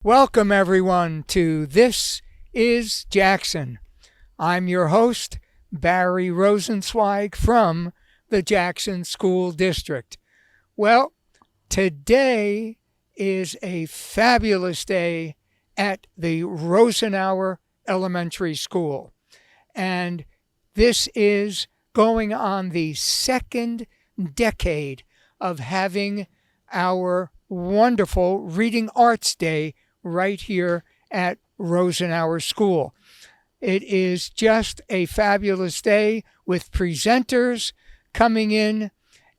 Welcome, everyone, to This is Jackson. I'm your host, Barry Rosenzweig from the Jackson School District. Well, today is a fabulous day at the Rosenauer Elementary School. And this is going on the second decade of having our wonderful Reading Arts Day right here at Rosenauer School. It is just a fabulous day with presenters coming in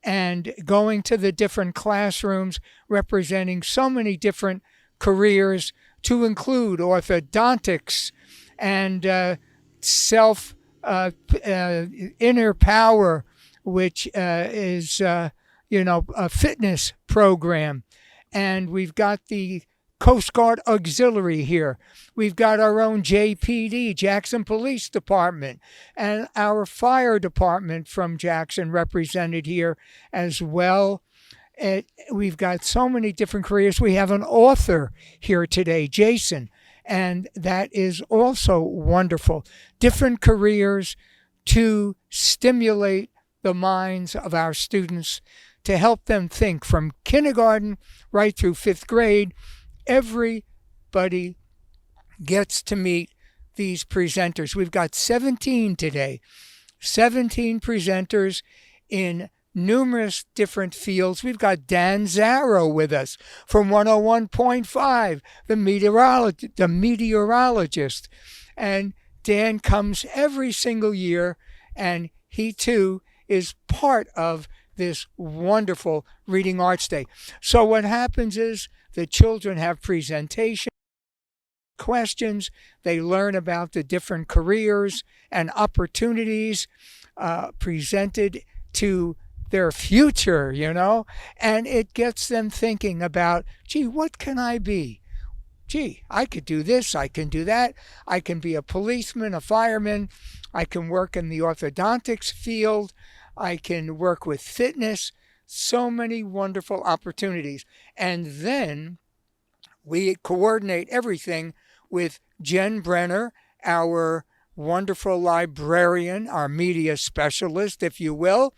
and going to the different classrooms representing so many different careers, to include orthodontics and self inner power, which is a fitness program. And we've got the Coast Guard Auxiliary here. We've got our own JPD, Jackson Police Department, and our fire department from Jackson represented here as well. We've got so many different careers. We have an author here today, Jason, and that is also wonderful. Different careers to stimulate the minds of our students, to help them think from kindergarten right through fifth grade. Everybody gets to meet these presenters. We've got 17 today, 17 presenters in numerous different fields. We've got Dan Zarrow with us from 101.5, the meteorologist. And Dan comes every single year, and he too is part of this wonderful Reading Arts Day. So what happens is the children have presentation questions. They learn about the different careers and opportunities presented to their future, and it gets them thinking about, gee, what can I be? Gee, I could do this, I can do that. I can be a policeman, a fireman. I can work in the orthodontics field. I can work with fitness. So many wonderful opportunities. And then we coordinate everything with Jen Brenner, our wonderful librarian, our media specialist, if you will.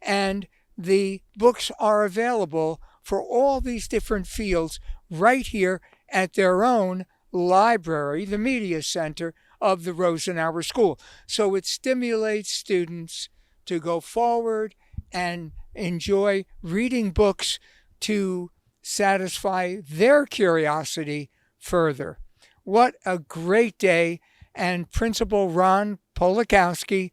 And the books are available for all these different fields right here at their own library, the media center of the Rosenauer School. So it stimulates students to go forward and enjoy reading books to satisfy their curiosity further. What a great day. And Principal Ron Polakowski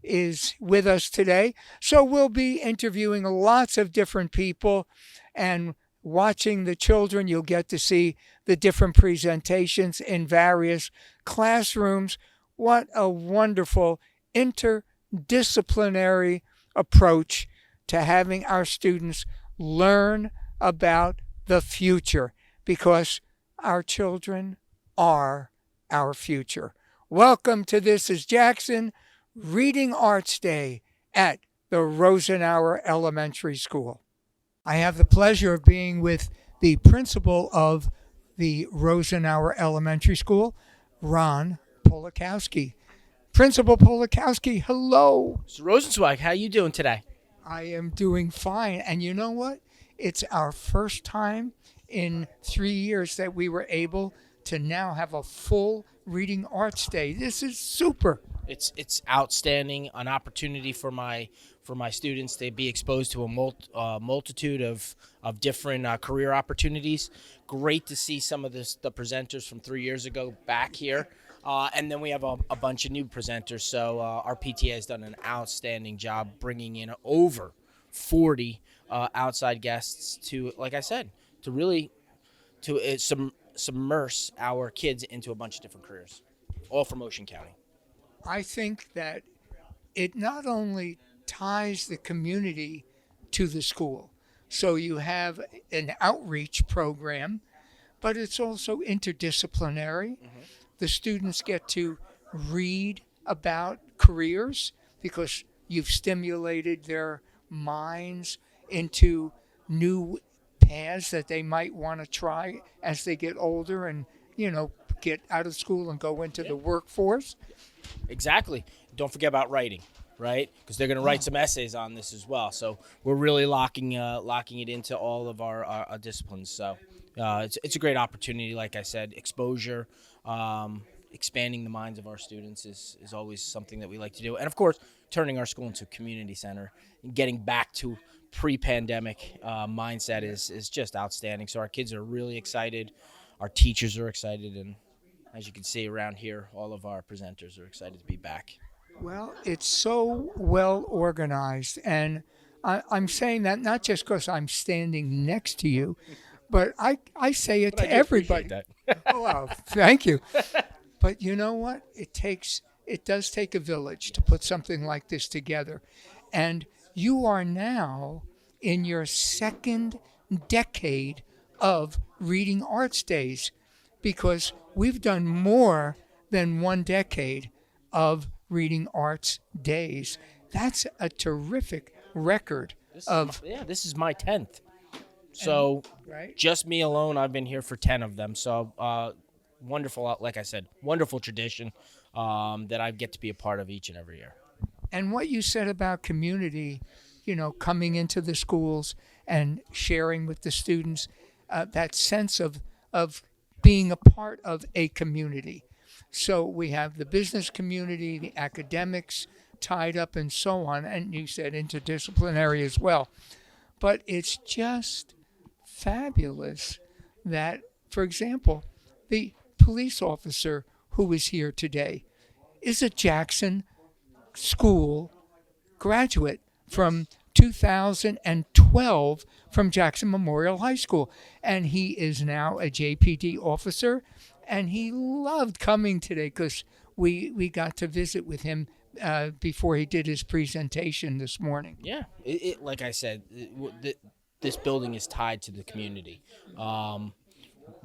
is with us today. So we'll be interviewing lots of different people and watching the children. You'll get to see the different presentations in various classrooms. What a wonderful interdisciplinary approach to having our students learn about the future, because our children are our future. Welcome to This is Jackson, Reading Arts Day at the Rosenauer Elementary School. I have the pleasure of being with the principal of the Rosenauer Elementary School, Ron Polakowski. Principal Polakowski, hello. Mr. Rosenzweig, how you doing today? I am doing fine. And you know what? It's our first time in 3 years that we were able to now have a full Reading Arts Day. This is super. It's outstanding, an opportunity for my students to be exposed to a multitude of different career opportunities. Great to see some of the presenters from 3 years ago back here. And then we have a bunch of new presenters. So our PTA has done an outstanding job bringing in over 40 outside guests to, like I said, to really submerge our kids into a bunch of different careers, all from Ocean County. I think that it not only ties the community to the school, so you have an outreach program, but it's also interdisciplinary. Mm-hmm. The students get to read about careers because you've stimulated their minds into new paths that they might want to try as they get older and, get out of school and go into Yeah. the workforce? Exactly. Don't forget about writing, right? Because they're going to write some essays on this as well. So we're really locking it into all of our disciplines. So it's a great opportunity. Like I said, exposure, expanding the minds of our students is always something that we like to do. And of course, turning our school into a community center and getting back to pre-pandemic mindset is just outstanding. So our kids are really excited. Our teachers are excited, and as you can see around here, all of our presenters are excited to be back. Well, it's so well organized. And I'm saying that not just because I'm standing next to you, but I say it But I to do appreciate everybody. that. Oh, well, thank you. But you know what? It does take a village to put something like this together. And you are now in your second decade of Reading Arts Days because we've done more than one decade of Reading Arts Days. That's a terrific record of, This is my 10th. So right? just me alone, I've been here for 10 of them. So wonderful, like I said, wonderful tradition that I get to be a part of each and every year. And what you said about community, coming into the schools and sharing with the students, that sense of being a part of a community. So we have the business community, the academics tied up, and so on. And you said interdisciplinary as well. But it's just fabulous that, for example, the police officer who is here today is a Jackson School graduate from 2012 from Jackson Memorial High School. And he is now a JPD officer. And he loved coming today because we got to visit with him before he did his presentation this morning. Yeah, like I said, this building is tied to the community.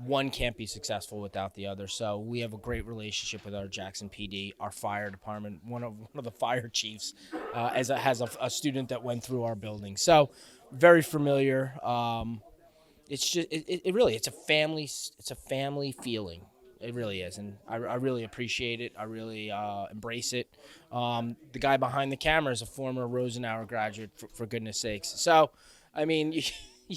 One can't be successful without the other. So we have a great relationship with our Jackson PD, our fire department. One of the fire chiefs has a student that went through our building. So very familiar. It's just it really it's a family feeling. It really is, and I really appreciate it. I really embrace it. The guy behind the camera is a former Rosenauer graduate, for goodness sakes. So, I mean, you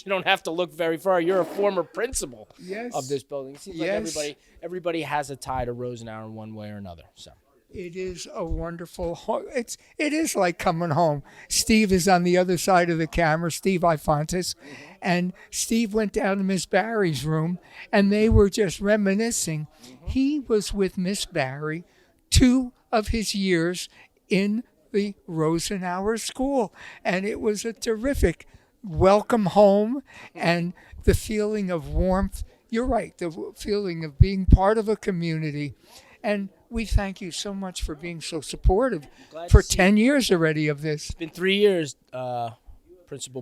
don't have to look very far. You're a former principal of this building. It seems like everybody has a tie to Rosenauer in one way or another. So. It is a wonderful. It is like coming home. Steve is on the other side of the camera, Steve Ifontis, and Steve went down to Miss Barry's room, and they were just reminiscing. He was with Miss Barry 2 of his years in the Rosenauer School, and it was a terrific welcome home, and the feeling of warmth. You're right, the feeling of being part of a community, and we thank you so much for being so supportive for 10 years already of this. It's been 3 years, Principal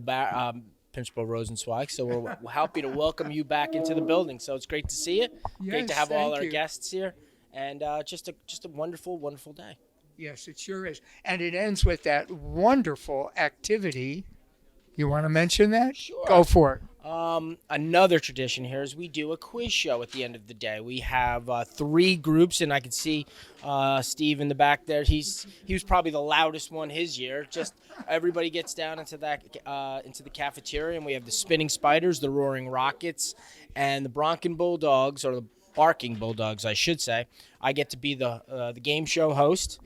Principal Rosenzweig. So we're happy to welcome you back into the building. So it's great to see you. Great to have all our guests here, and just a wonderful, wonderful day. Yes, it sure is, and it ends with that wonderful activity. You want to mention that? Sure. Go for it. Another tradition here is we do a quiz show at the end of the day. We have 3 groups, and I can see Steve in the back there. He was probably the loudest one his year. Just everybody gets down into the cafeteria, and we have the Spinning Spiders, the Roaring Rockets, and the Bronco Bulldogs, or the Barking Bulldogs, I should say. I get to be the game show host.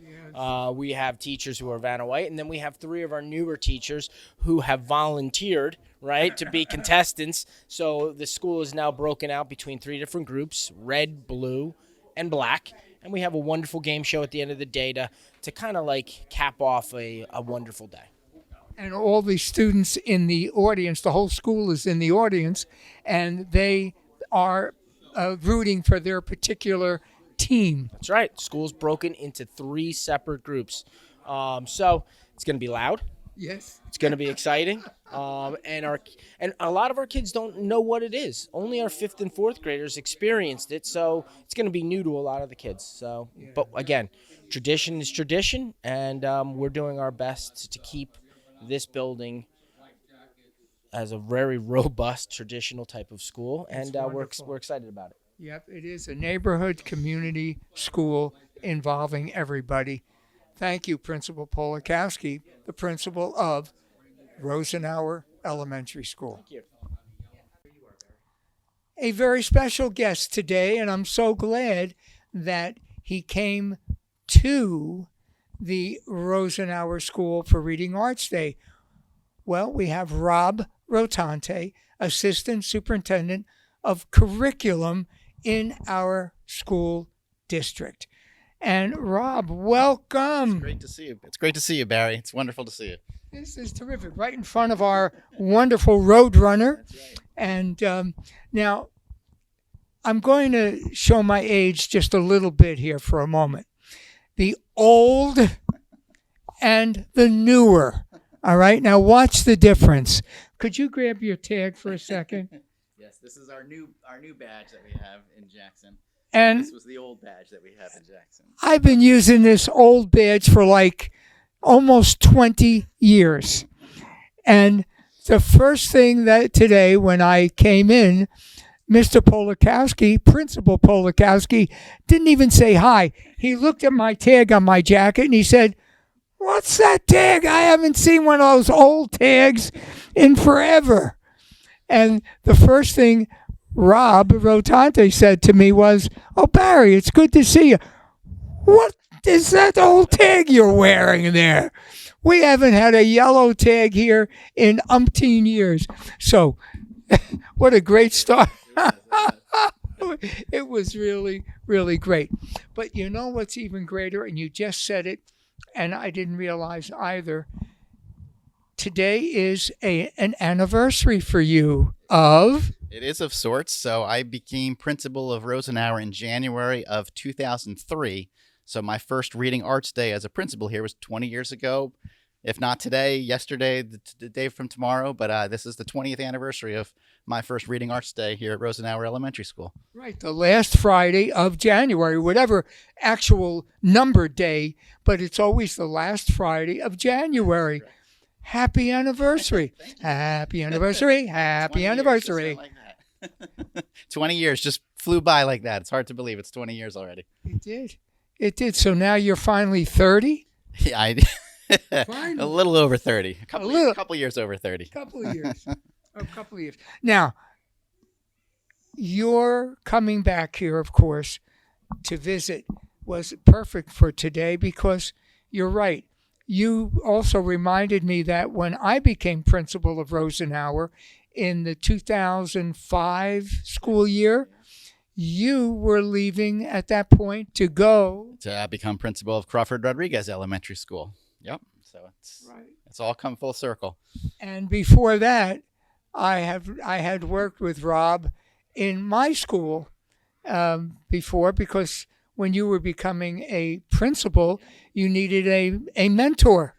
We have teachers who are Vanna White, and then we have 3 of our newer teachers who have volunteered, right, to be contestants. So the school is now broken out between 3 different groups: red, blue, and black. And we have a wonderful game show at the end of the day to kind of like cap off a wonderful day. And all the students in the audience, the whole school is in the audience, and they are rooting for their particular team. That's right. School's broken into 3 separate groups. So it's going to be loud. Yes. It's going to be exciting. And a lot of our kids don't know what it is. Only our 5th and 4th graders experienced it, so it's going to be new to a lot of the kids. So, but again, tradition is tradition, and we're doing our best to keep this building has a very robust traditional type of school, It's and wonderful. we're excited about it. Yep, it is a neighborhood community school involving everybody. Thank you, Principal Polakowski, the principal of Rosenauer Elementary School. Thank you. A very special guest today, and I'm so glad that he came to the Rosenauer School for Reading Arts Day. Well, we have Rob Rotante, Assistant Superintendent of Curriculum in our school district. And Rob, welcome. Great to see you. It's great to see you, Barry. It's wonderful to see you. This is terrific. Right in front of our wonderful Roadrunner. That's right. And now I'm going to show my age just a little bit here for a moment. The old and the newer. All right. Now watch the difference. Could you grab your tag for a second? Yes, this is our new badge that we have in Jackson. And This was the old badge that we have in Jackson. I've been using this old badge for like almost 20 years. And the first thing that today when I came in, Mr. Polakowski, Principal Polakowski, didn't even say hi. He looked at my tag on my jacket and he said, "What's that tag? I haven't seen one of those old tags in forever." And the first thing Rob Rotante said to me was, "Oh, Barry, it's good to see you. What is that old tag you're wearing there? We haven't had a yellow tag here in umpteen years." So, what a great start. It was really, really great. But you know what's even greater? And you just said it, and I didn't realize either. Today is an anniversary for you of... It is of sorts. So I became principal of Rosenauer in January of 2003. So my first Reading Arts Day as a principal here was 20 years ago. If not today, yesterday, the day from tomorrow. But this is the 20th anniversary of my first Reading Arts Day here at Rosenauer Elementary School. Right, the last Friday of January, whatever actual number day, but it's always the last Friday of January. Happy anniversary. Happy anniversary. Happy 20 years, anniversary. just like that. 20 years just flew by like that. It's hard to believe it's 20 years already. It did. It did. So now you're finally 30? Yeah, a little over 30. A couple years over 30. Couple of years. A couple of years. Now, your coming back here, of course, to visit was perfect for today because you're right. You also reminded me that when I became principal of Rosenauer in the 2005 school year, you were leaving at that point to go To become principal of Crawford Rodriguez Elementary School. Yep. So it's all come full circle. And before that, I had worked with Rob in my school before because when you were becoming a principal, you needed a mentor.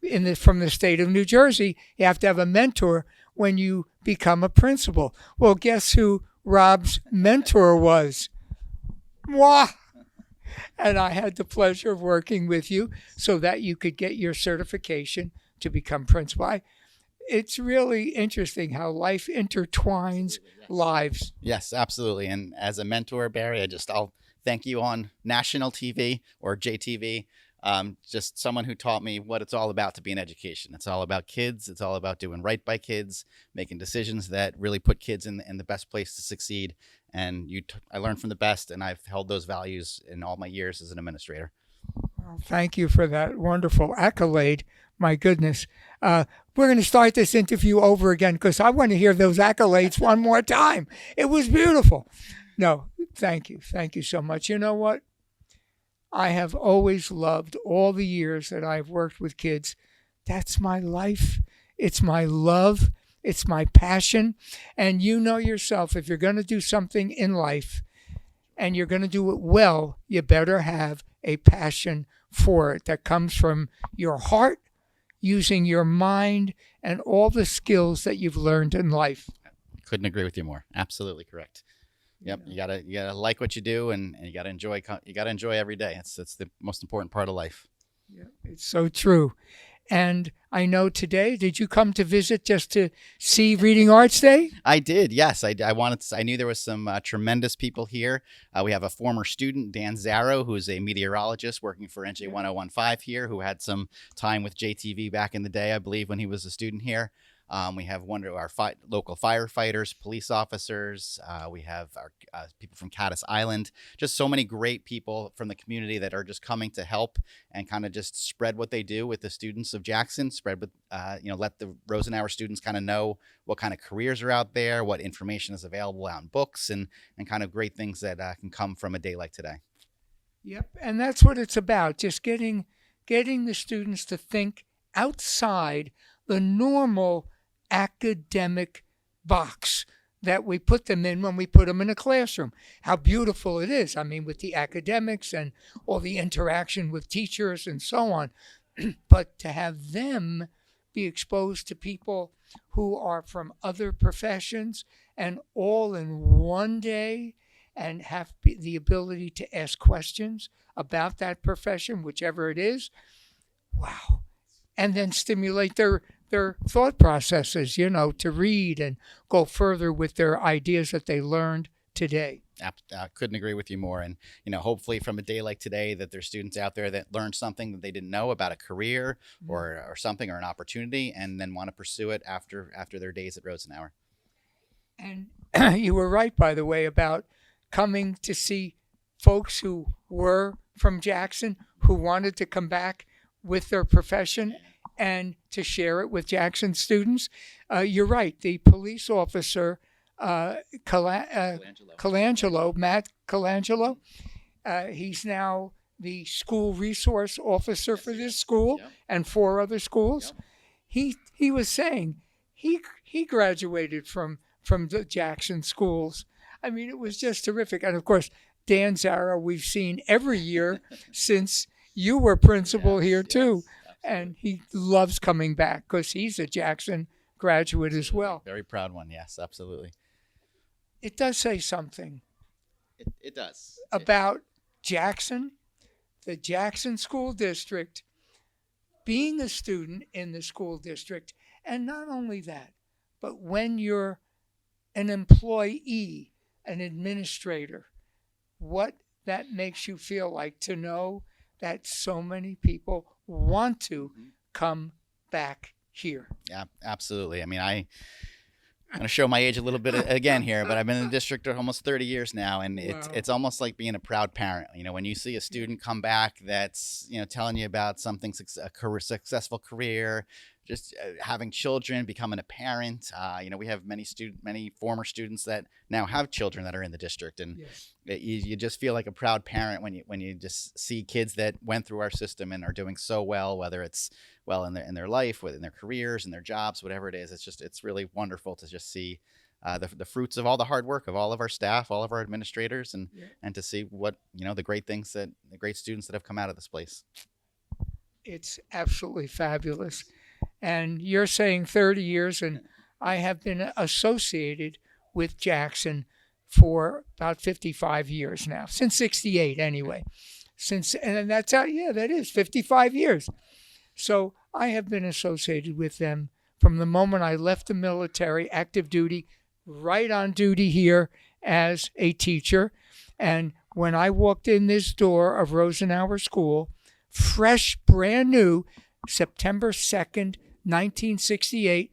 Correct. From the state of New Jersey, you have to have a mentor when you become a principal. Well, guess who Rob's mentor was? Moi. And I had the pleasure of working with you so that you could get your certification to become principal. It's really interesting how life intertwines lives. Yes, absolutely. And as a mentor, Barry, I'll thank you on national TV or JTV. Just someone who taught me what it's all about to be in education. It's all about kids. It's all about doing right by kids, making decisions that really put kids in the best place to succeed. And I learned from the best, and I've held those values in all my years as an administrator. Well, thank you for that wonderful accolade. My goodness. We're going to start this interview over again because I want to hear those accolades one more time. It was beautiful. No, thank you. Thank you so much. You know what? I have always loved all the years that I've worked with kids. That's my life. It's my love. It's my passion. And you know yourself, if you're going to do something in life and you're going to do it well, you better have a passion for it that comes from your heart, using your mind, and all the skills that you've learned in life. Couldn't agree with you more. Absolutely correct. Yep, you gotta like what you do, and you gotta enjoy every day. It's the most important part of life. Yeah, it's so true. And I know today, did you come to visit just to see Reading Arts Day? I did, yes. I wanted to, I knew there was some tremendous people here. We have a former student, Dan Zarrow, who's a meteorologist working for NJ 1015 here, who had some time with JTV back in the day, I believe, when he was a student here. We have one of our local firefighters, police officers. We have our people from Caddis Island. Just so many great people from the community that are just coming to help and kind of just spread what they do with the students of Jackson. Spread with, let the Rosenauer students kind of know what kind of careers are out there, what information is available out in books, and kind of great things that can come from a day like today. Yep, and that's what it's about. Just getting the students to think outside the normal academic box that we put them in when we put them in a classroom. How beautiful it is. I mean, with the academics and all the interaction with teachers and so on. But to have them be exposed to people who are from other professions and all in one day and have the ability to ask questions about that profession, whichever it is, wow. And then stimulate their thought processes, to read and go further with their ideas that they learned today. I couldn't agree with you more. And, hopefully from a day like today that there's students out there that learned something that they didn't know about a career or something or an opportunity and then want to pursue it after their days at Rosenauer. And you were right, by the way, about coming to see folks who were from Jackson who wanted to come back with their profession and to share it with Jackson students. You're right. The police officer, Matt Colangelo, he's now the school resource officer for this school and 4 other schools. He was saying he graduated from the Jackson schools. I mean, it was just terrific. And of course, Dan Zarrow, we've seen every year since you were principal here too. And he loves coming back because he's a Jackson graduate as well. Very proud one, yes, absolutely. It does say something. It does. About Jackson, the Jackson School District, being a student in the school district. And not only that, but when you're an employee, an administrator, what that makes you feel like to know that so many people want to come back here. Yeah, absolutely. I mean, I'm going to show my age a little bit again here, but I've been in the district for almost 30 years now, and it's almost like being a proud parent. When you see a student come back that's, telling you about something, a successful career, just having children, becoming a parent. We have many former students that now have children that are in the district, and you just feel like a proud parent when you just see kids that went through our system and are doing so well, whether it's well in their life, in their careers, in their jobs, whatever it is. It's really wonderful to just see the fruits of all the hard work of all of our staff, all of our administrators, and to see what the great things the great students that have come out of this place. It's absolutely fabulous. And you're saying 30 years, and I have been associated with Jackson for about 55 years now, since 68 anyway. And that's how, that is 55 years. So I have been associated with them from the moment I left the military, active duty, right on duty here as a teacher. And when I walked in this door of Rosenauer School, fresh, brand new, September 2nd, 1968,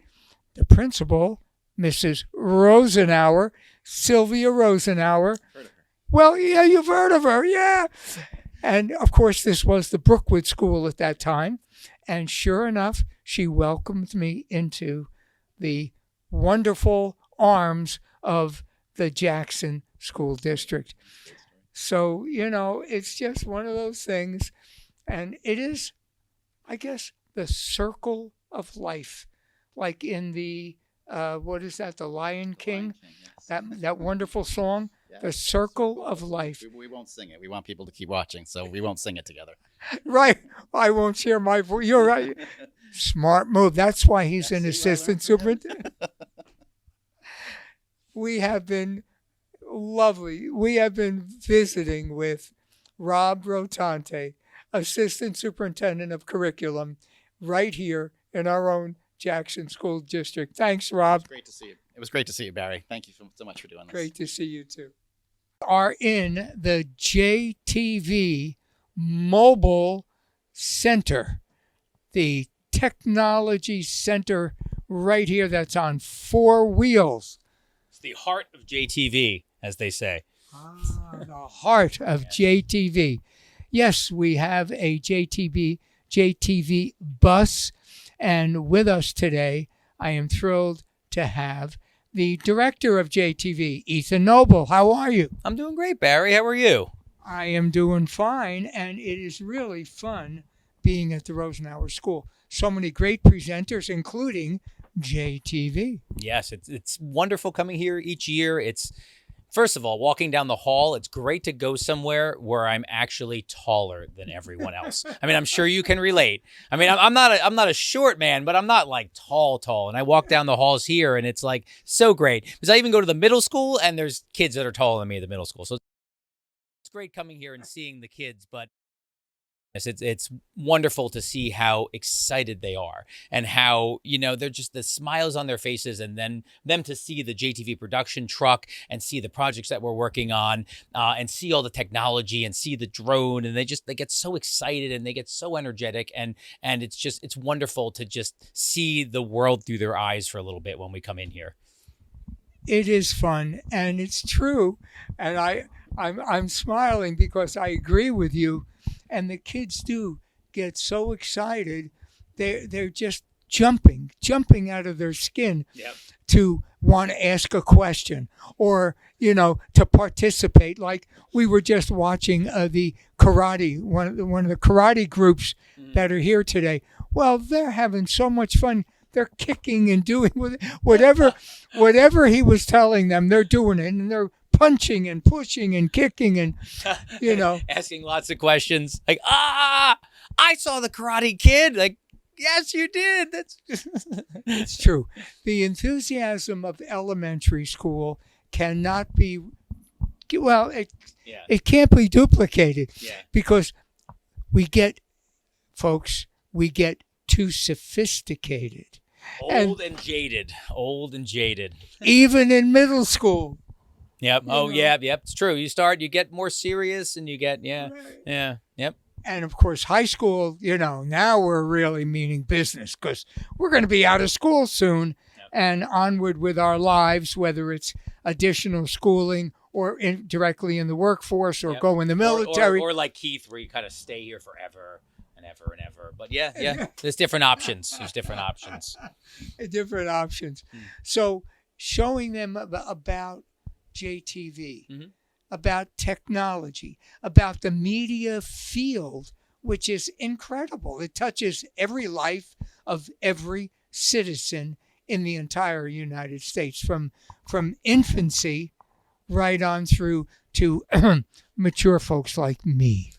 the principal, Mrs. Rosenauer, Sylvia Rosenauer. Heard of her. Well, yeah, you've heard of her, yeah. And, of course, this was the Brookwood School at that time. And sure enough, she welcomed me into the wonderful arms of the Jackson School District. So, it's just one of those things. And it is, I guess, the circle of life, like in the what is that, the Lion King? Yes. That wonderful song, yes. The circle of life. We won't sing it. We want people to keep watching, so we won't sing it together. Right. I won't share my voice. You're right. Smart move. That's why he's an assistant superintendent. We have been lovely. We have been visiting with Rob Rotante, assistant superintendent of curriculum, right here in our own Jackson School District. Thanks, Rob. It was great to see you. It was great to see you, Barry. Thank you so much for doing this. Great to see you too. Are in the JTV Mobile Center, the technology center right here that's on 4 wheels. It's the heart of JTV, as they say. The heart of JTV. Yes, we have a JTV bus, and with us today, I am thrilled to have the director of JTV, Ethan Noble. How are you? I'm doing great, Barry. How are you? I am doing fine, and it is really fun being at the Rosenauer School. So many great presenters, including JTV. Yes, it's wonderful coming here each year. It's, first of all, walking down the hall, it's great to go somewhere where I'm actually taller than everyone else. I mean, I'm sure you can relate. I mean, I'm not a short man, but I'm not like tall. And I walk down the halls here, and it's like so great. Because I even go to the middle school, and there's kids that are taller than me at the middle school. So it's great coming here and seeing the kids, but it's wonderful to see how excited they are and how, they're just the smiles on their faces, and then them to see the JTV production truck and see the projects that we're working on and see all the technology and see the drone, and they get so excited and they get so energetic, and it's wonderful to just see the world through their eyes for a little bit when we come in here. It is fun, and it's true, and I'm smiling because I agree with you. And the kids do get so excited. They're just jumping out of their skin to want to ask a question or, to participate. Like we were just watching the karate, one of the karate groups that are here today. Well, they're having so much fun. They're kicking and doing whatever he was telling them, they're doing it, and they're punching and pushing and kicking and, asking lots of questions like, I saw the Karate Kid. Like, yes, you did. It's true. The enthusiasm of elementary school cannot be, it can't be duplicated because we get too sophisticated. Old and jaded. Even in middle school. Yep. Yep. It's true. You get more serious, and you get, Yep. And of course, high school, now we're really meaning business because we're going to be out of school soon and onward with our lives, whether it's additional schooling or directly in the workforce or go in the military. Or like Keith, where you kind of stay here forever and ever and ever. But there's different options. Different options. So showing them about JTV, about technology, about the media field, which is incredible. It touches every life of every citizen in the entire United States, from infancy right on through to mature folks like me.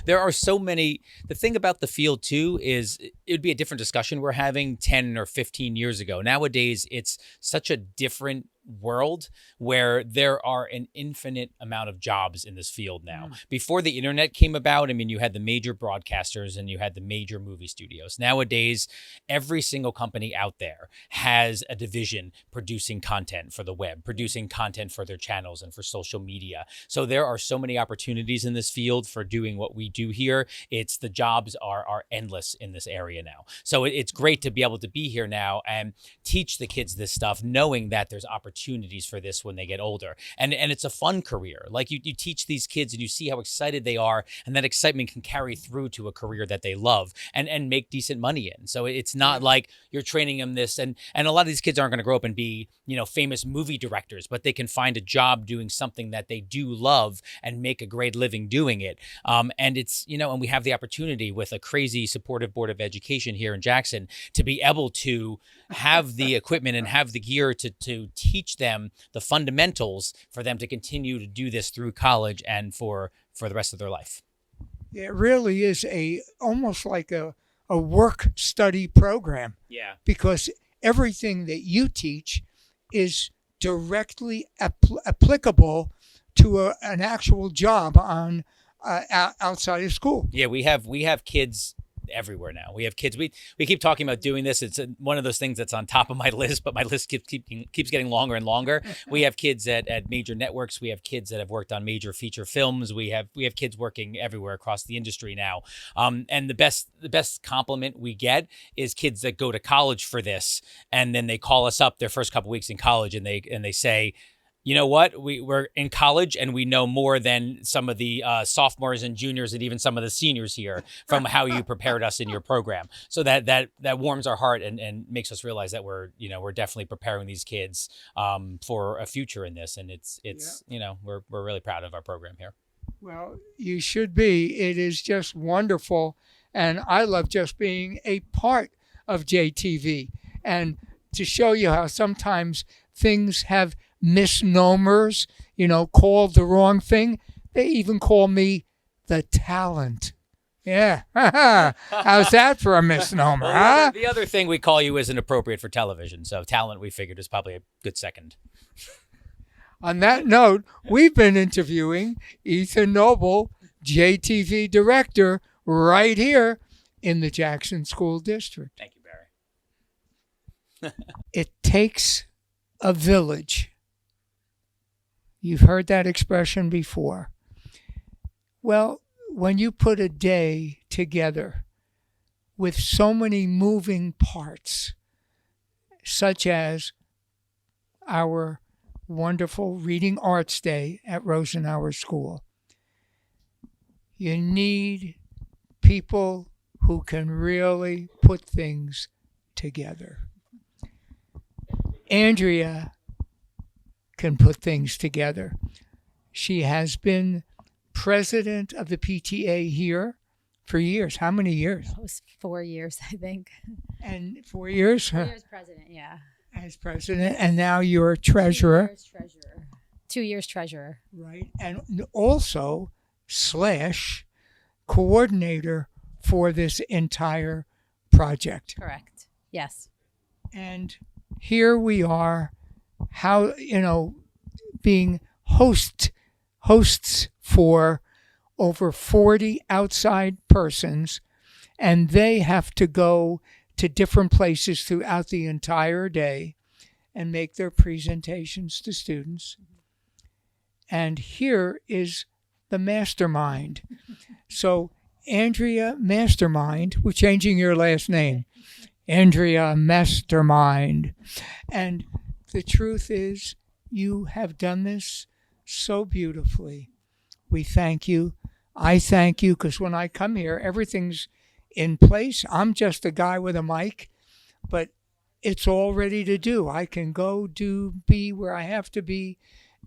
There are so many. The thing about the field, too, is it would be a different discussion we're having 10 or 15 years ago. Nowadays, it's such a different world where there are an infinite amount of jobs in this field now. Before the internet came about, you had the major broadcasters and you had the major movie studios. Nowadays, every single company out there has a division producing content for the web, producing content for their channels and for social media. So there are so many opportunities in this field for doing what we do here. The jobs are endless in this area now. So it's great to be able to be here now and teach the kids this stuff, knowing that there's opportunities for this when they get older. And it's a fun career. Like you teach these kids and you see how excited they are, and that excitement can carry through to a career that they love and make decent money in. So it's not like you're training them this, and a lot of these kids aren't going to grow up and be, famous movie directors, but they can find a job doing something that they do love and make a great living doing it. And it's, and we have the opportunity with a crazy supportive Board of Education here in Jackson to be able to have the equipment and have the gear to teach them the fundamentals for them to continue to do this through college and for the rest of their life. It really is almost like a work study program. Yeah. Because everything that you teach is directly applicable to an actual job on outside of school. Yeah, we have kids everywhere now. We have kids. We keep talking about doing this. It's one of those things that's on top of my list, but my list keeps getting longer and longer. We have kids at major networks. We have kids that have worked on major feature films. We have kids working everywhere across the industry now. And the best compliment we get is kids that go to college for this, and then they call us up their first couple weeks in college, and they say, you know what? We're in college and we know more than some of the sophomores and juniors and even some of the seniors here from how you prepared us in your program. So that warms our heart and makes us realize that we're definitely preparing these kids for a future in this. And it's we're really proud of our program here. Well, you should be. It is just wonderful. And I love just being a part of JTV. And to show you how sometimes things have misnomers, called the wrong thing. They even call me the talent. Yeah. How's that for a misnomer, huh? The other thing we call you isn't appropriate for television. So talent, we figured, is probably a good second. On that note, we've been interviewing Ethan Noble, JTV director, right here in the Jackson School District. Thank you, Barry. It takes a village. You've heard that expression before. Well, when you put a day together with so many moving parts, such as our wonderful Reading Arts Day at Rosenauer School, you need people who can really put things together. Andrea can put things together. She has been president of the PTA here for years. How many years? It was 4 years, I think. And 4 years? 4 years president, yeah. As president, and now you're treasurer. 2 years treasurer. 2 years treasurer. Right. And also / coordinator for this entire project. Correct. Yes. And here we are, being hosts for over 40 outside persons, and they have to go to different places throughout the entire day and make their presentations to students. And here is the mastermind. So, Andrea Mastermind, we're changing your last name. Andrea Mastermind. And the truth is, you have done this so beautifully. We thank you. I thank you, because when I come here, everything's in place. I'm just a guy with a mic, but it's all ready to do. I can go be where I have to be,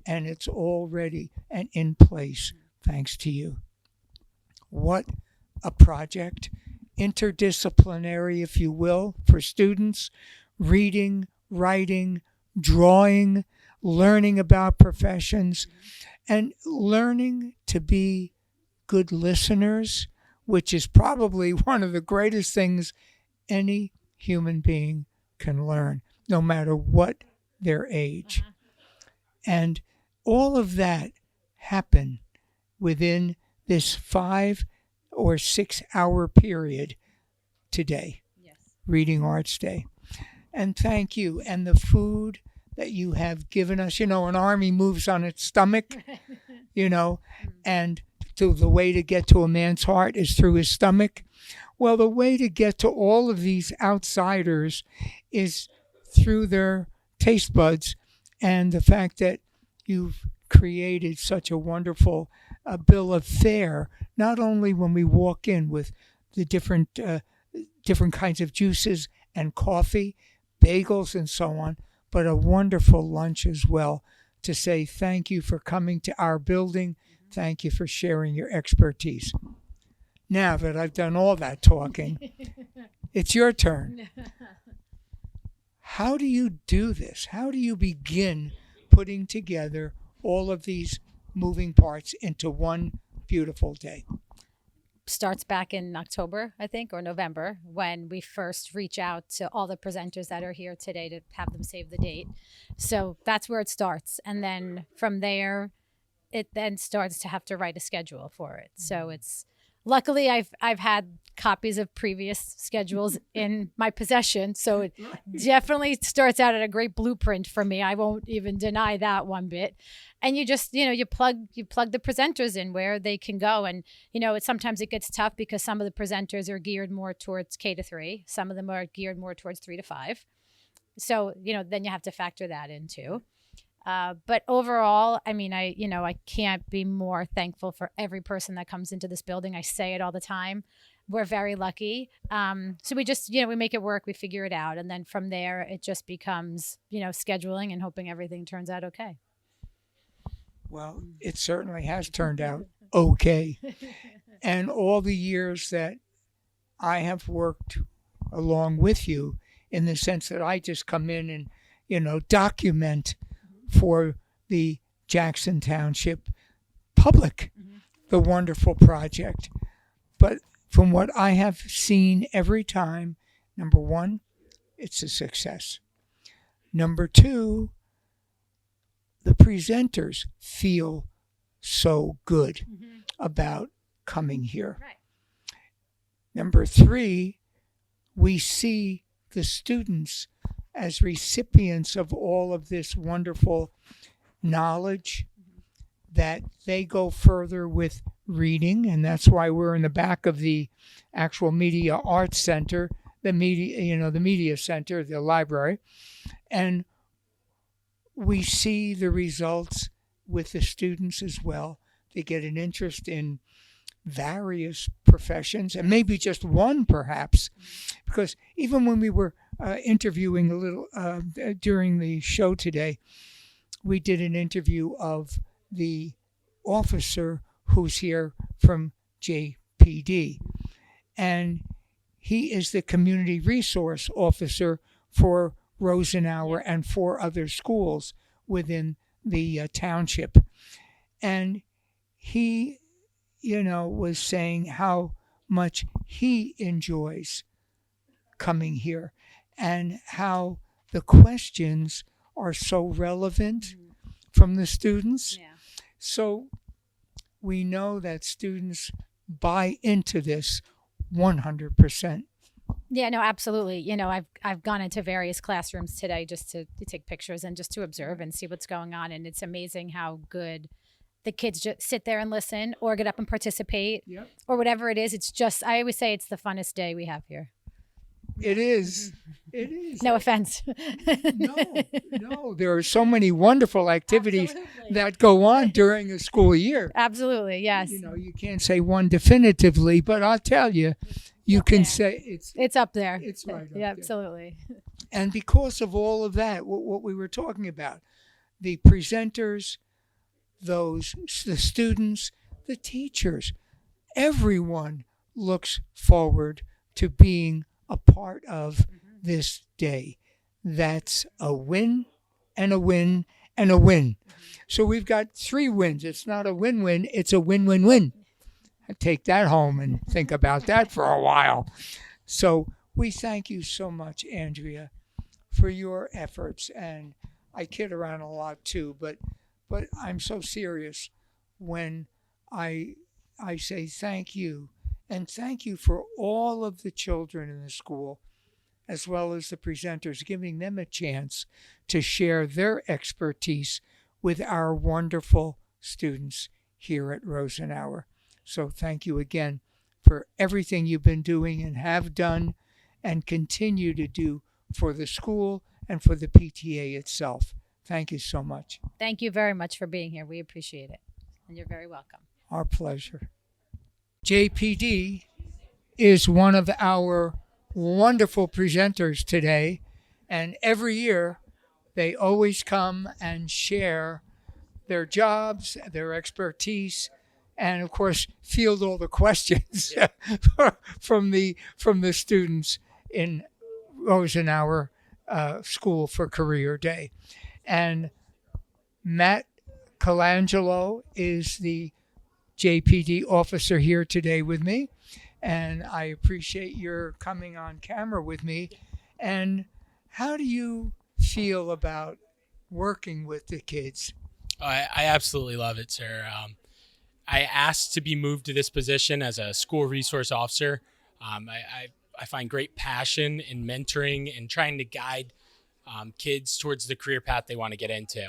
and it's all ready and in place, thanks to you. What a project. Interdisciplinary, if you will, for students, reading, writing, drawing, learning about professions, and learning to be good listeners, which is probably one of the greatest things any human being can learn, no matter what their age. And all of that happened within this 5 or 6 hour period today, Yes. Reading Arts Day. And thank you. And the food that you have given us, an army moves on its stomach, and the way to get to a man's heart is through his stomach. Well, the way to get to all of these outsiders is through their taste buds, and the fact that you've created such a wonderful bill of fare, not only when we walk in with the different kinds of juices and coffee, bagels and so on, but a wonderful lunch as well, to say thank you for coming to our building. Thank you for sharing your expertise. Now that I've done all that talking, it's your turn. How do you do this? How do you begin putting together all of these moving parts into one beautiful day? Starts back in October, I think, or November, when we first reach out to all the presenters that are here today to have them save the date. So that's where it starts. And then from there, it then starts to have to write a schedule for it. So it's Luckily, I've had copies of previous schedules in my possession, so it definitely starts out at a great blueprint for me. I won't even deny that one bit. And you just, you plug the presenters in where they can go, and sometimes it gets tough because some of the presenters are geared more towards K-3, some of them are geared more towards 3-5. So then you have to factor that in too. But overall, I mean, I can't be more thankful for every person that comes into this building. I say it all the time. We're very lucky. So we just, we make it work. We figure it out. And then from there, it just becomes, scheduling and hoping everything turns out okay. Well, it certainly has turned out okay. And all the years that I have worked along with you, in the sense that I just come in and, document for the Jackson Township public, the wonderful project. But from what I have seen every time, number one, it's a success. Number two, the presenters feel so good about coming here. Right. Number three, we see the students as recipients of all of this wonderful knowledge, that they go further with reading, and that's why we're in the back of the actual Media Arts Center, the media center, the library, and we see the results with the students as well. They get an interest in various professions, and maybe just one perhaps, because even when we were interviewing a little during the show today, we did an interview of the officer who's here from JPD, and he is the community resource officer for Rosenauer and 4 other schools within the township. And he, was saying how much he enjoys coming here and how the questions are so relevant from the students. Yeah. So we know that students buy into this 100%. Yeah, no, absolutely. I've gone into various classrooms today just to take pictures and just to observe and see what's going on. And it's amazing how good the kids just sit there and listen or get up and participate or whatever it is. It's just, I always say it's the funnest day we have here. It is. It is. No offense. No. There are so many wonderful activities Absolutely. that go on during a school year. Absolutely, yes. You can't say one definitively, but I'll tell you, you can say It's up there. it's right up Yeah, there. absolutely. And because of all of that, what we were talking about, the presenters, the students, the teachers, everyone looks forward to being a part of this day. That's a win and a win and a win. So we've got 3 wins. It's not a win-win, it's a win-win-win. Take that home and think about that for a while. So we thank you so much, Andrea, for your efforts. And I kid around a lot too, but I'm so serious when I say thank you. And thank you for all of the children in the school, as well as the presenters, giving them a chance to share their expertise with our wonderful students here at Rosenauer. So thank you again for everything you've been doing and have done and continue to do for the school and for the PTA itself. Thank you so much. Thank you very much for being here. We appreciate it. And you're very welcome. Our pleasure. JPD is one of our wonderful presenters today, and every year they always come and share their jobs, their expertise, and of course field all the questions from the students in Rosenauer School for Career Day. And Matt Colangelo is the JPD officer here today with me, and I appreciate your coming on camera with me. And how do you feel about working with the kids? I absolutely love it, sir. I asked to be moved to this position as a school resource officer. I find great passion in mentoring and trying to guide kids towards the career path they want to get into.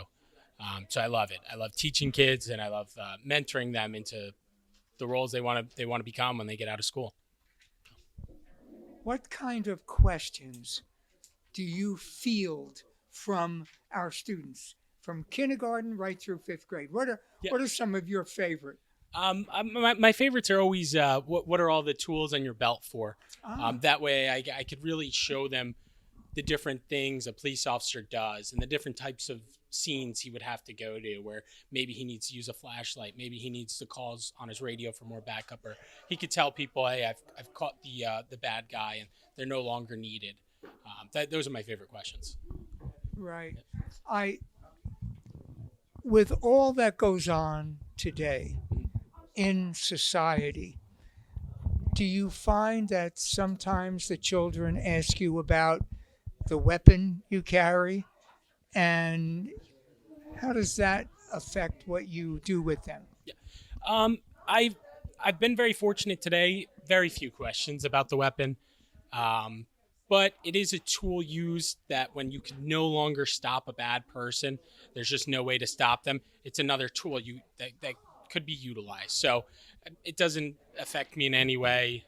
So I love it. I love teaching kids, and I love mentoring them into the roles they want to become when they get out of school. What kind of questions do you field from our students, from kindergarten right through fifth grade? What are some of your favorite? My favorites are always what are all the tools on your belt for? That way I could really show them the different things a police officer does and the different types of scenes he would have to go to, where maybe he needs to use a flashlight, maybe he needs to call on his radio for more backup, or he could tell people, hey, I've caught the bad guy and they're no longer needed. Those are my favorite questions. Right. With all that goes on today in society, do you find that sometimes the children ask you about the weapon you carry, and how does that affect what you do with them? I've been very fortunate today. Very few questions about the weapon, but it is a tool used that when you can no longer stop a bad person, there's just no way to stop them. It's another tool that could be utilized. So it doesn't affect me in any way.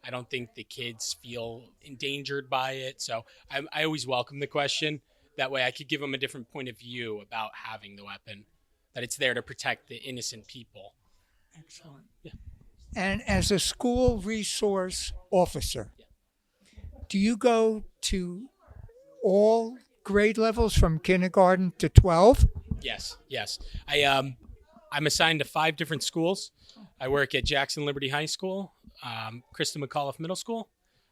I don't think the kids feel endangered by it. So I always welcome the question. That way I could give them a different point of view about having the weapon, that it's there to protect the innocent people. Excellent. Yeah. And as a school resource officer, do you go to all grade levels from kindergarten to 12? Yes. I'm assigned to 5 different schools. I work at Jackson Liberty High School, Krista McAuliffe Middle School.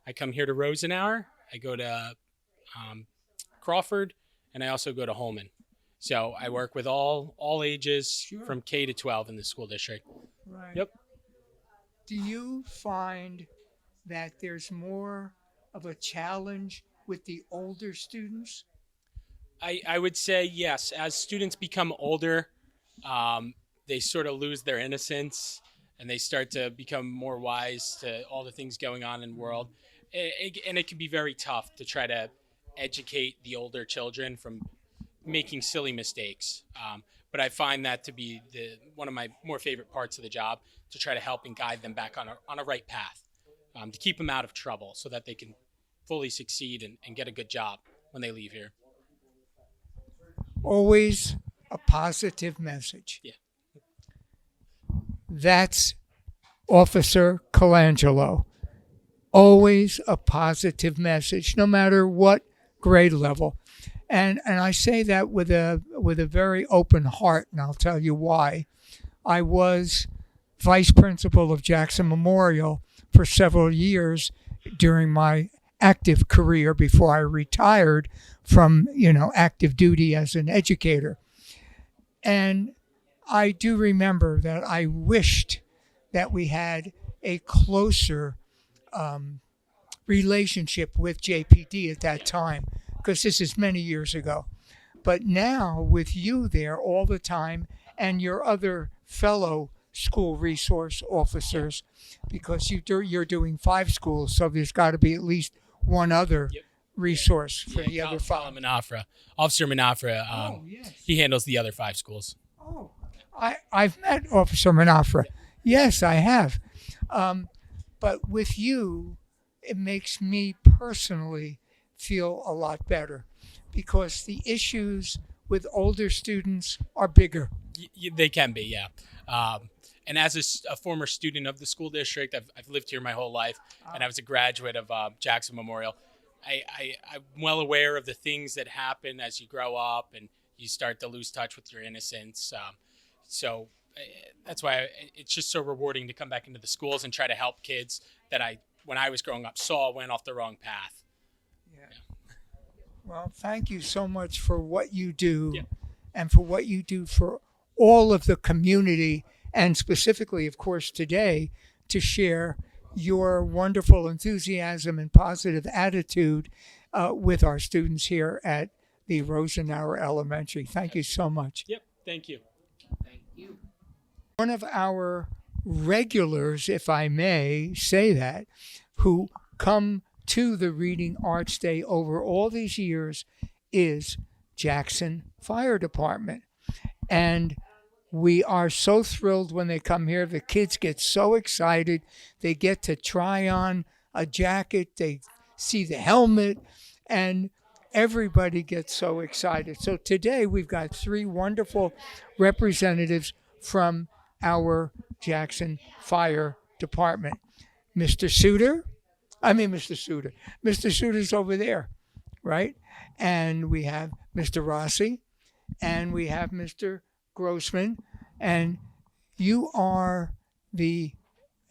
I come here to Rosenauer. I go to Crawford, and I also go to Holman. So I work with all ages from K to 12 in the school district. Right. Yep. Do you find that there's more of a challenge with the older students? I would say yes. As students become older, they sort of lose their innocence and they start to become more wise to all the things going on in the world. And it can be very tough to try to educate the older children from making silly mistakes. But I find that to be one of my more favorite parts of the job, to try to help and guide them back on a right path, to keep them out of trouble so that they can fully succeed and get a good job when they leave here. Always a positive message. Yeah. That's Officer Colangelo. Always a positive message, no matter what grade level. And I say that with a very open heart, and I'll tell you why. I was vice principal of Jackson Memorial for several years during my active career before I retired from, active duty as an educator. And I do remember that I wished that we had a closer relationship with JPD at that time, because this is many years ago. But now with you there all the time and your other fellow school resource officers, because you're doing 5 schools, so there's got to be at least one other resource for the other 5. Officer Manafra, Yes. he handles the other 5 schools. Oh, I've met Officer Manafra. Yes, I have. But with you, it makes me personally feel a lot better, because the issues with older students are bigger. They can be, yeah. And as a former student of the school district, I've lived here my whole life, and I was a graduate of Jackson Memorial. I'm well aware of the things that happen as you grow up and you start to lose touch with your innocence. So that's why it's just so rewarding to come back into the schools and try to help kids that when I was growing up, saw went off the wrong path. Yeah. Well, thank you so much for what you do, Yeah. and for what you do for all of the community, and specifically, of course, today, to share your wonderful enthusiasm and positive attitude with our students here at the Rosenauer Elementary. Thank you so much. Yep. Thank you. Thank you. One of our regulars, if I may say that, who come to the Reading Arts Day over all these years is Jackson Fire Department. And we are so thrilled when they come here. The kids get so excited. They get to try on a jacket, they see the helmet, and everybody gets so excited. So today we've got 3 wonderful representatives from our Jackson Fire Department. Mr. Suter's over there, right? And we have Mr. Rossi, and we have Mr. Grossman, and you are the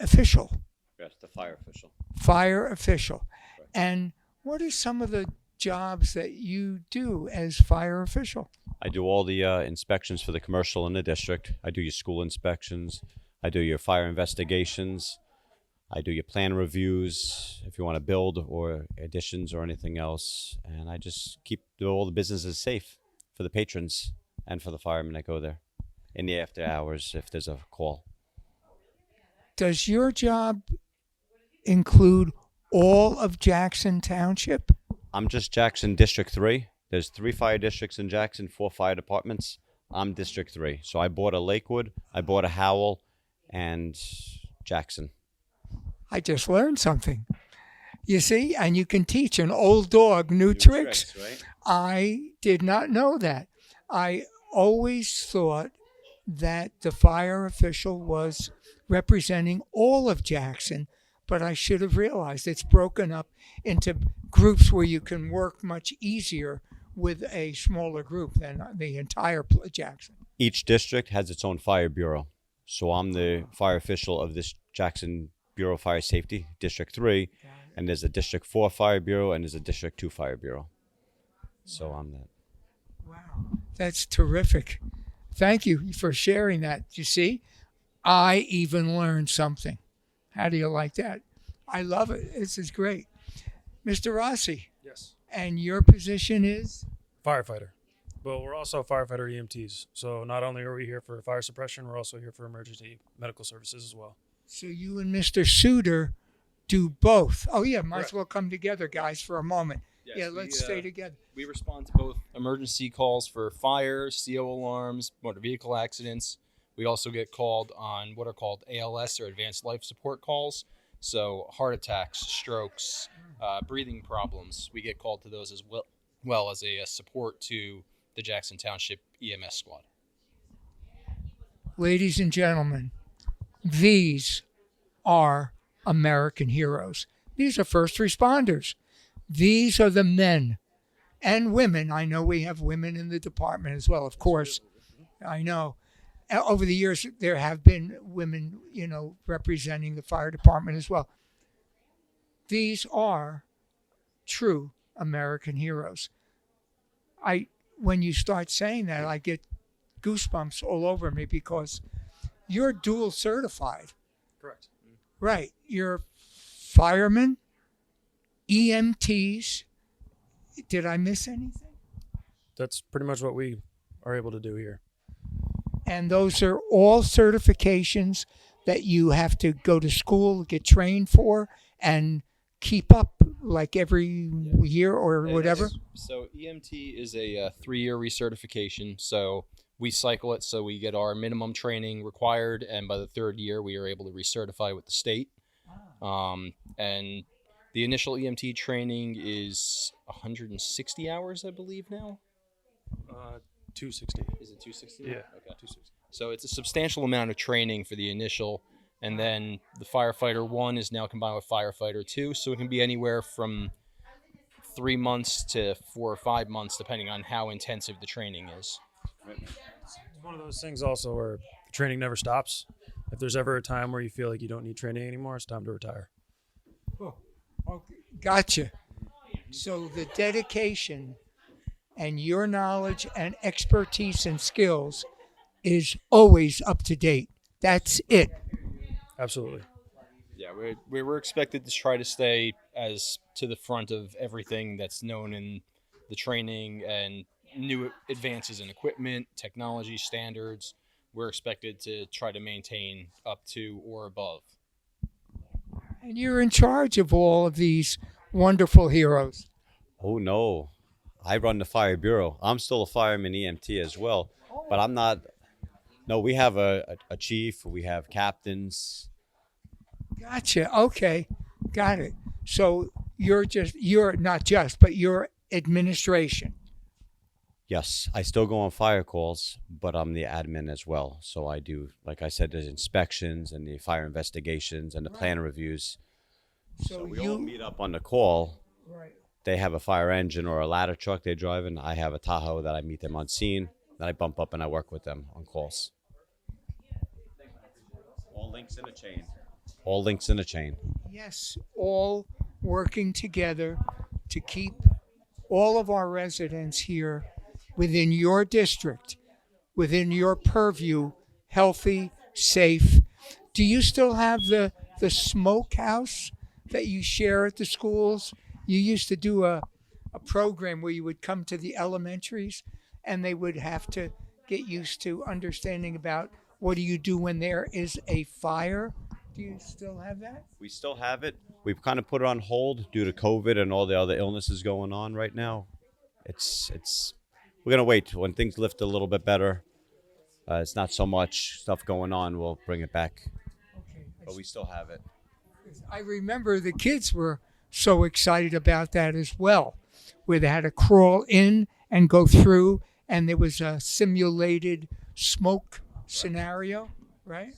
official. Yes, the fire official. Fire official. Right. And what are some of the jobs that you do as fire official? I do all the inspections for the commercial in the district. I do your school inspections. I do your fire investigations. I do your plan reviews if you want to build or additions or anything else. And I just keep all the businesses safe for the patrons and for the firemen that go there in the after hours if there's a call. Does your job include all of Jackson Township? I'm just Jackson District 3. There's 3 fire districts in Jackson, 4 fire departments. I'm District 3. So I bought a Lakewood, I bought a Howell, and Jackson. I just learned something. You see, and you can teach an old dog new tricks. Right? I did not know that. I always thought that the fire official was representing all of Jackson, but I should have realized it's broken up into groups where you can work much easier with a smaller group than the entire Jackson. Each district has its own fire bureau. So I'm the fire official of this Jackson Bureau of Fire Safety, District 3, and there's a District 4 Fire Bureau and there's a District 2 Fire Bureau. So I'm that. Wow, that's terrific. Thank you for sharing that. You see, I even learned something. How do you like that? I love it. This is great. Mr. Rossi. Yes. And your position is? Firefighter. Well, we're also firefighter EMTs. So not only are we here for fire suppression, we're also here for emergency medical services as well. So you and Mr. Suter do both. Oh, yeah, might as Correct. well come together, guys, for a moment. Yes, Yeah, let's stay together. We respond to both emergency calls for fire, CO alarms, motor vehicle accidents. We also get called on what are called ALS or advanced life support calls. So heart attacks, strokes, breathing problems. We get called to those as well as a support to the Jackson Township EMS squad. Ladies and gentlemen, these are American heroes. These are first responders. These are the men and women. I know we have women in the department as well, of course. I know. Over the years, there have been women, representing the fire department as well. These are true American heroes. When you start saying that, I get goosebumps all over me because you're dual certified. Correct. Right. You're firemen, EMTs. Did I miss anything? That's pretty much what we are able to do here. And those are all certifications that you have to go to school, get trained for, and keep up like every year or whatever? So EMT is a 3-year recertification. So we cycle it so we get our minimum training required, and by the 3rd year we are able to recertify with the state. And the initial EMT training is 160 hours, I believe now. 260. Is it 260? Yeah. Okay. 260. So it's a substantial amount of training for the initial, and then the firefighter 1 is now combined with firefighter 2, so it can be anywhere from 3 months to 4 or 5 months, depending on how intensive the training is. It's one of those things also where training never stops. If there's ever a time where you feel like you don't need training anymore, it's time to retire. Oh, okay. Gotcha. So the dedication and your knowledge and expertise and skills is always up to date. That's it. Absolutely. Yeah, we're expected to try to stay as to the front of everything that's known in the training and new advances in equipment, technology, standards. we're expected to try to maintain up to or above. And you're in charge of all of these wonderful heroes. Oh no, I run the fire bureau. I'm still a fireman EMT as well, but I'm not. No, we have a chief. We have captains. Gotcha. Okay. Got it. So you're not just, but you're administration. Yes, I still go on fire calls, but I'm the admin as well. So I do, like I said, the inspections and the fire investigations and the plan reviews. So we all meet up on the call. Right. They have a fire engine or a ladder truck they're driving. I have a Tahoe that I meet them on scene. Then I bump up and I work with them on calls. All links in a chain. All links in a chain. Yes, all working together to keep all of our residents here within your district, within your purview, healthy, safe. Do you still have the smokehouse that you share at the schools? You used to do a program where you would come to the elementaries and they would have to get used to understanding about what do you do when there is a fire. Do you still have that? We still have it. We've kind of put it on hold due to COVID and all the other illnesses going on right now. We're gonna wait when things lift a little bit better. It's not so much stuff going on. We'll bring it back, Okay. but we still have it. I remember the kids were so excited about that as well, where they had to crawl in and go through, and there was a simulated smoke scenario, right?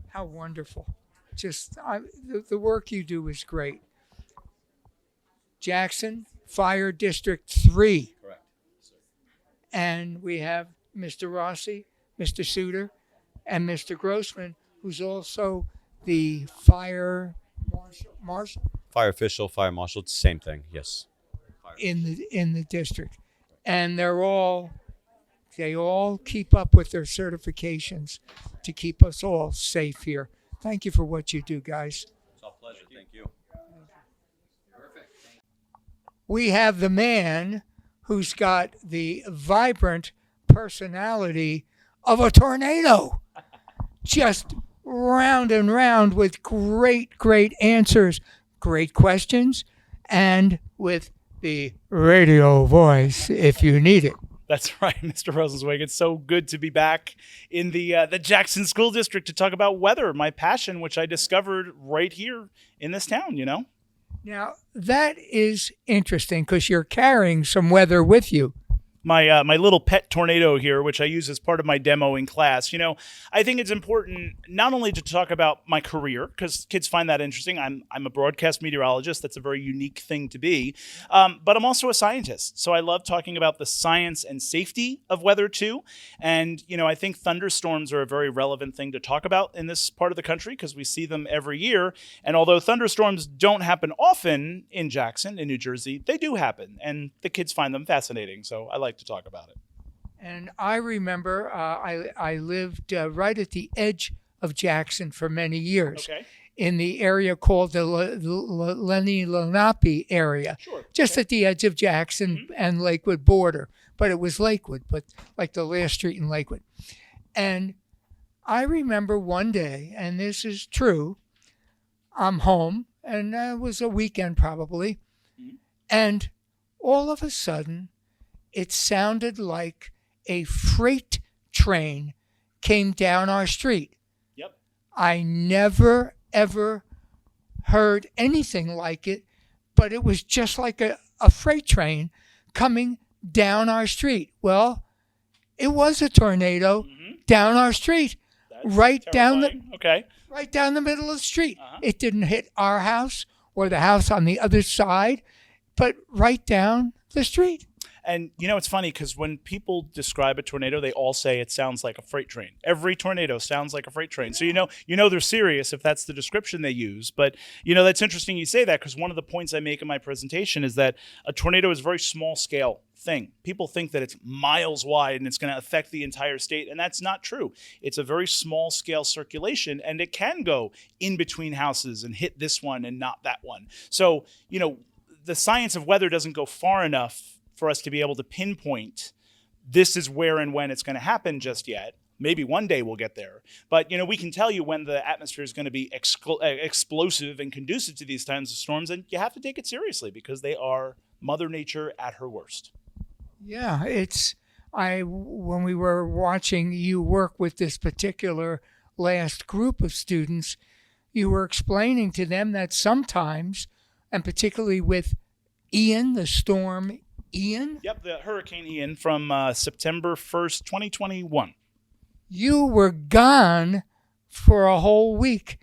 How wonderful. The work you do is great. Jackson, Fire District 3. Correct. And we have Mr. Rossi, Mr. Suter, and Mr. Grossman, who's also the fire marshal Fire official, fire marshal, it's the same thing. Yes. in the district. And they all keep up with their certifications to keep us all safe here. Thank you for what you do, guys. It's our pleasure. Thank you. We have the man who's got the vibrant personality of a tornado. Just round and round with great answers, great questions, and with the radio voice if you need it. That's right, Mr. Rosenzweig. It's so good to be back in the Jackson School District to talk about weather, my passion, which I discovered right here in this town, you know? Now, that is interesting because you're carrying some weather with you. My little pet tornado here, which I use as part of my demo in class. You know, I think it's important not only to talk about my career, because kids find that interesting. I'm a broadcast meteorologist. That's a very unique thing to be. But I'm also a scientist. So I love talking about the science and safety of weather, too. And, you know, I think thunderstorms are a very relevant thing to talk about in this part of the country because we see them every year. And although thunderstorms don't happen often in Jackson, in New Jersey, they do happen. And the kids find them fascinating. So I like to talk about it. And I remember I lived right at the edge of Jackson for many years. Okay. In the area called the Lenni Lenape area, Sure. just at the edge of Jackson and Lakewood border. But it was Lakewood, but like the last street in Lakewood. And I remember one day, and this is true, I'm home, and it was a weekend probably, and all of a sudden, it sounded like a freight train came down our street. Yep. I never, ever heard anything like it, but it was just like a freight train coming down our street. Well, it was a tornado down our street, That's right terrifying. Okay. right down the middle of the street. Uh-huh. It didn't hit our house or the house on the other side, but right down the street. And, you know, it's funny because when people describe a tornado, they all say it sounds like a freight train. Every tornado sounds like a freight train. So, you know they're serious if that's the description they use. But, you know, that's interesting you say that because one of the points I make in my presentation is that a tornado is a very small scale thing. People think that it's miles wide and it's going to affect the entire state. And that's not true. It's a very small scale circulation and it can go in between houses and hit this one and not that one. So, you know, the science of weather doesn't go far enough for us to be able to pinpoint this is where and when it's going to happen just yet. Maybe one day we'll get there. But, we can tell you when the atmosphere is going to be explosive and conducive to these kinds of storms, and you have to take it seriously because they are Mother Nature at her worst. Yeah, when we were watching you work with this particular last group of students, you were explaining to them that sometimes, and particularly with Ian, the storm Ian. Yep, the Hurricane Ian from September 1st, 2021. You were gone for a whole week,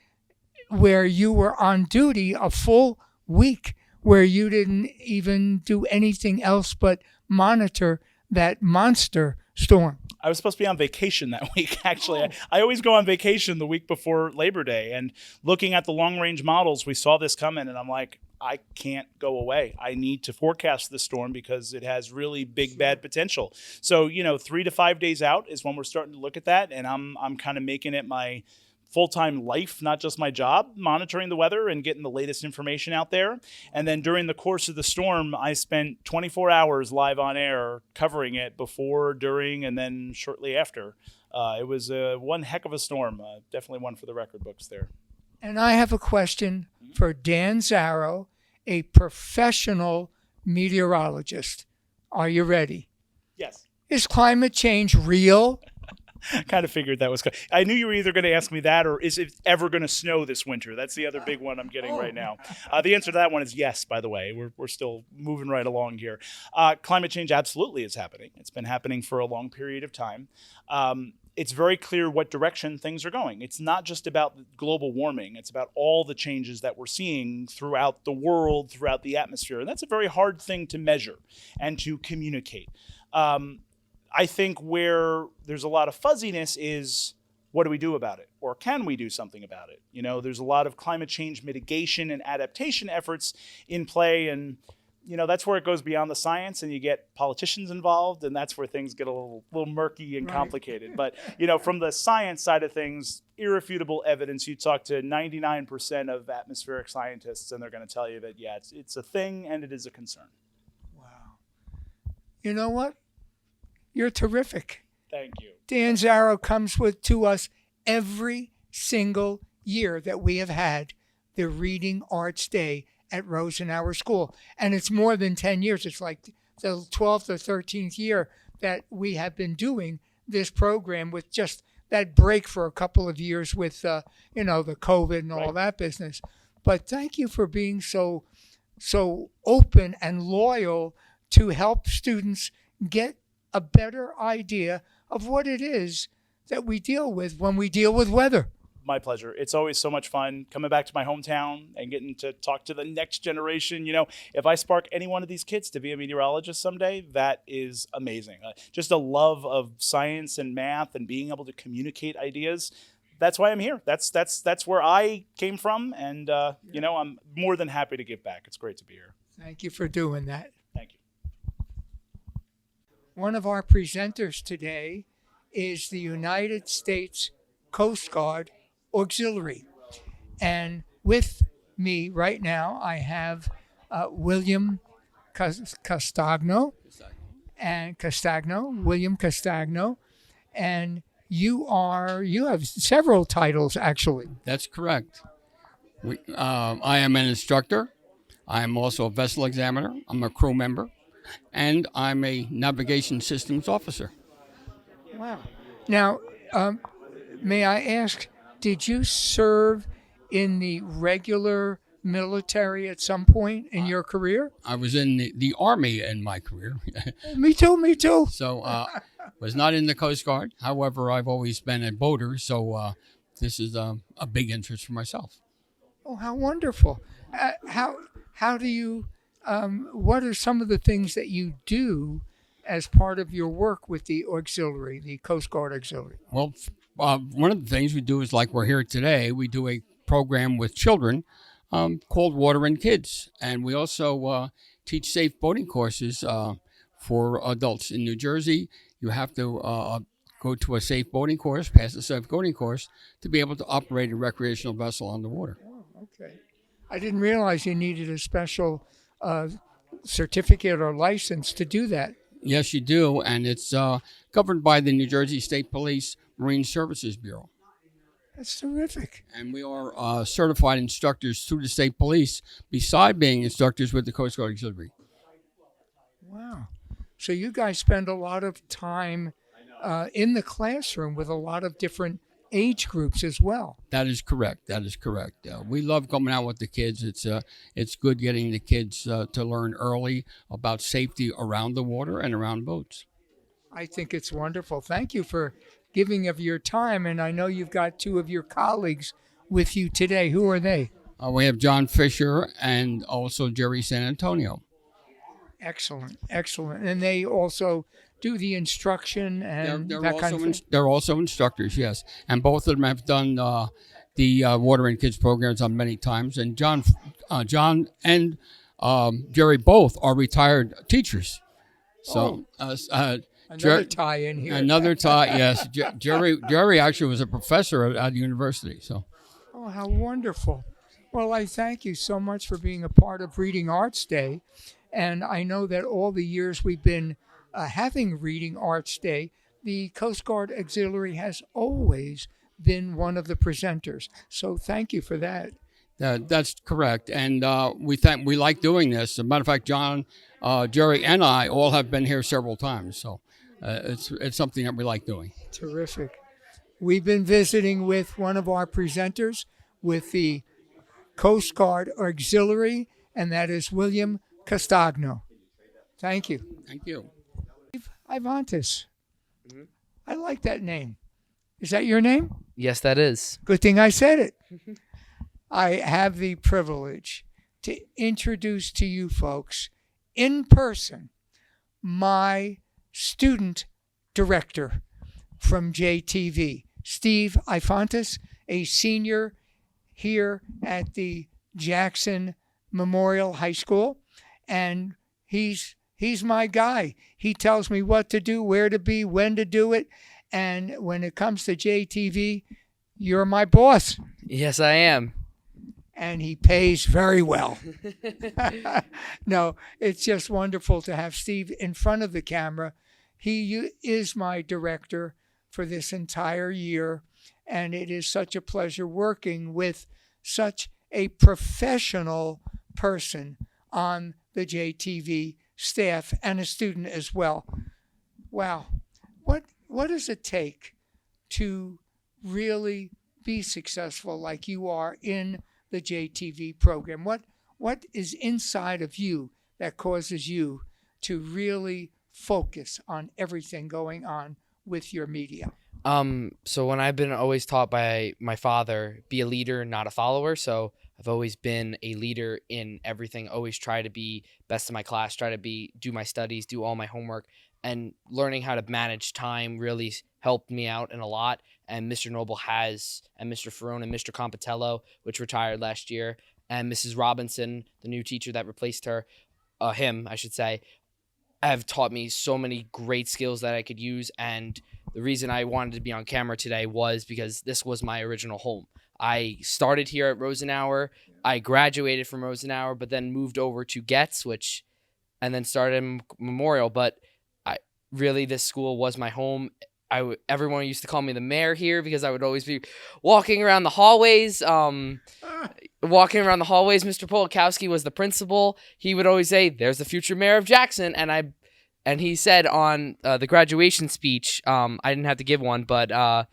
where you were on duty a full week, where you didn't even do anything else but monitor that monster storm. I was supposed to be on vacation that week, actually. I always go on vacation the week before Labor Day. And looking at the long-range models, we saw this coming, and I'm like, I can't go away. I need to forecast this storm because it has really big, bad potential. So, 3 to 5 days out is when we're starting to look at that, and I'm kind of making it my full-time life, not just my job, monitoring the weather and getting the latest information out there. And then during the course of the storm, I spent 24 hours live on air covering it before, during, and then shortly after. It was one heck of a storm, definitely one for the record books there. And I have a question for Dan Zarrow, a professional meteorologist. Are you ready? Yes. Is climate change real? Kind of figured that was. I knew you were either going to ask me that, or is it ever going to snow this winter? That's the other big one I'm getting right now. The answer to that one is yes. By the way, we're still moving right along here. Climate change absolutely is happening. It's been happening for a long period of time. It's very clear what direction things are going. It's not just about global warming. It's about all the changes that we're seeing throughout the world, throughout the atmosphere, and that's a very hard thing to measure and to communicate. I think where there's a lot of fuzziness is, what do we do about it? Or can we do something about it? There's a lot of climate change mitigation and adaptation efforts in play, and that's where it goes beyond the science and you get politicians involved, and that's where things get a little murky and complicated. But, from the science side of things, irrefutable evidence, you talk to 99% of atmospheric scientists and they're going to tell you that, yeah, it's a thing and it is a concern. Wow. You know what? You're terrific. Thank you. Dan Zarrow comes to us every single year that we have had the Reading Arts Day at Rosenauer School. And it's more than 10 years. It's like the 12th or 13th year that we have been doing this program, with just that break for a couple of years with, the COVID and all that business. But thank you for being so open and loyal to help students get a better idea of what it is that we deal with when we deal with weather. My pleasure. It's always so much fun coming back to my hometown and getting to talk to the next generation. If I spark any one of these kids to be a meteorologist someday, that is amazing. Just a love of science and math and being able to communicate ideas. That's why I'm here. That's where I came from. And, I'm more than happy to give back. It's great to be here. Thank you for doing that. Thank you. One of our presenters today is the United States Coast Guard Auxiliary. And with me right now, I have William Castagno, William Castagno, and you have several titles, actually. That's correct. I am an instructor. I am also a vessel examiner. I'm a crew member, and I'm a navigation systems officer. Wow. Now, may I ask, did you serve in the regular military at some point in your career? I was in the Army in my career. Me too. So, was not in the Coast Guard. However, I've always been a boater, so this is a big interest for myself. Oh, how wonderful. How do you, what are some of the things that you do as part of your work with the auxiliary, the Coast Guard Auxiliary? Well, one of the things we do is, like we're here today, we do a program with children called Water and Kids. And we also teach safe boating courses for adults. In New Jersey, you have to go to a safe boating course, pass a safe boating course, to be able to operate a recreational vessel on the water. Oh, okay. I didn't realize you needed a special certificate or license to do that. Yes, you do, and it's governed by the New Jersey State Police Marine Services Bureau. That's terrific. And we are certified instructors through the state police, beside being instructors with the Coast Guard Auxiliary. Wow. So you guys spend a lot of time in the classroom with a lot of different age groups as well. That is correct. That is correct. We love coming out with the kids. It's good getting the kids to learn early about safety around the water and around boats. I think it's wonderful. Thank you for giving of your time. And I know you've got two of your colleagues with you today. Who are they? We have John Fisher and also Jerry San Antonio. Excellent, excellent. And they also do the instruction and that kind of thing? They're also instructors, yes. And both of them have done the Water and Kids programs on many times. And John and Jerry both are retired teachers. So another tie in here. Another tie, yes. Jerry actually was a professor at the university. So. Oh, how wonderful. Well, I thank you so much for being a part of Reading Arts Day. And I know that all the years we've been having Reading Arts Day, the Coast Guard Auxiliary has always been one of the presenters. So thank you for that. That's correct. And we like doing this. As a matter of fact, John, Jerry, and I all have been here several times. So it's something that we like doing. Terrific. We've been visiting with one of our presenters with the Coast Guard Auxiliary, and that is William Castagno. Thank you. Thank you. Ivantis. Mm-hmm. I like that name. Is that your name? Yes, that is. Good thing I said it. I have the privilege to introduce to you folks in person my student director from JTV, Steve Ifantis, a senior here at the Jackson Memorial High School. And he's my guy. He tells me what to do, where to be, when to do it. And when it comes to JTV, you're my boss. Yes, I am. And he pays very well. No, it's just wonderful to have Steve in front of the camera. He is my director for this entire year. And it is such a pleasure working with such a professional person on the JTV staff and a student as well. Wow. What does it take to really be successful like you are in the JTV program? What is inside of you that causes you to really focus on everything going on with your media? So when I've been always taught by my father, be a leader, not a follower. So I've always been a leader in everything, always try to be best in my class, try to do my studies, do all my homework, and learning how to manage time really helped me out in a lot. And Mr. Noble has, and Mr. Ferrone and Mr. Compatello, which retired last year, and Mrs. Robinson, the new teacher that replaced him, I should say, have taught me so many great skills that I could use. And the reason I wanted to be on camera today was because this was my original home. I started here at Rosenauer. I graduated from Rosenauer, but then moved over to Getz, and then started Memorial. But really, this school was my home. Everyone used to call me the mayor here because I would always be walking around the hallways. Mr. Polakowski was the principal. He would always say, "There's the future mayor of Jackson," and he said on the graduation speech, I didn't have to give one, but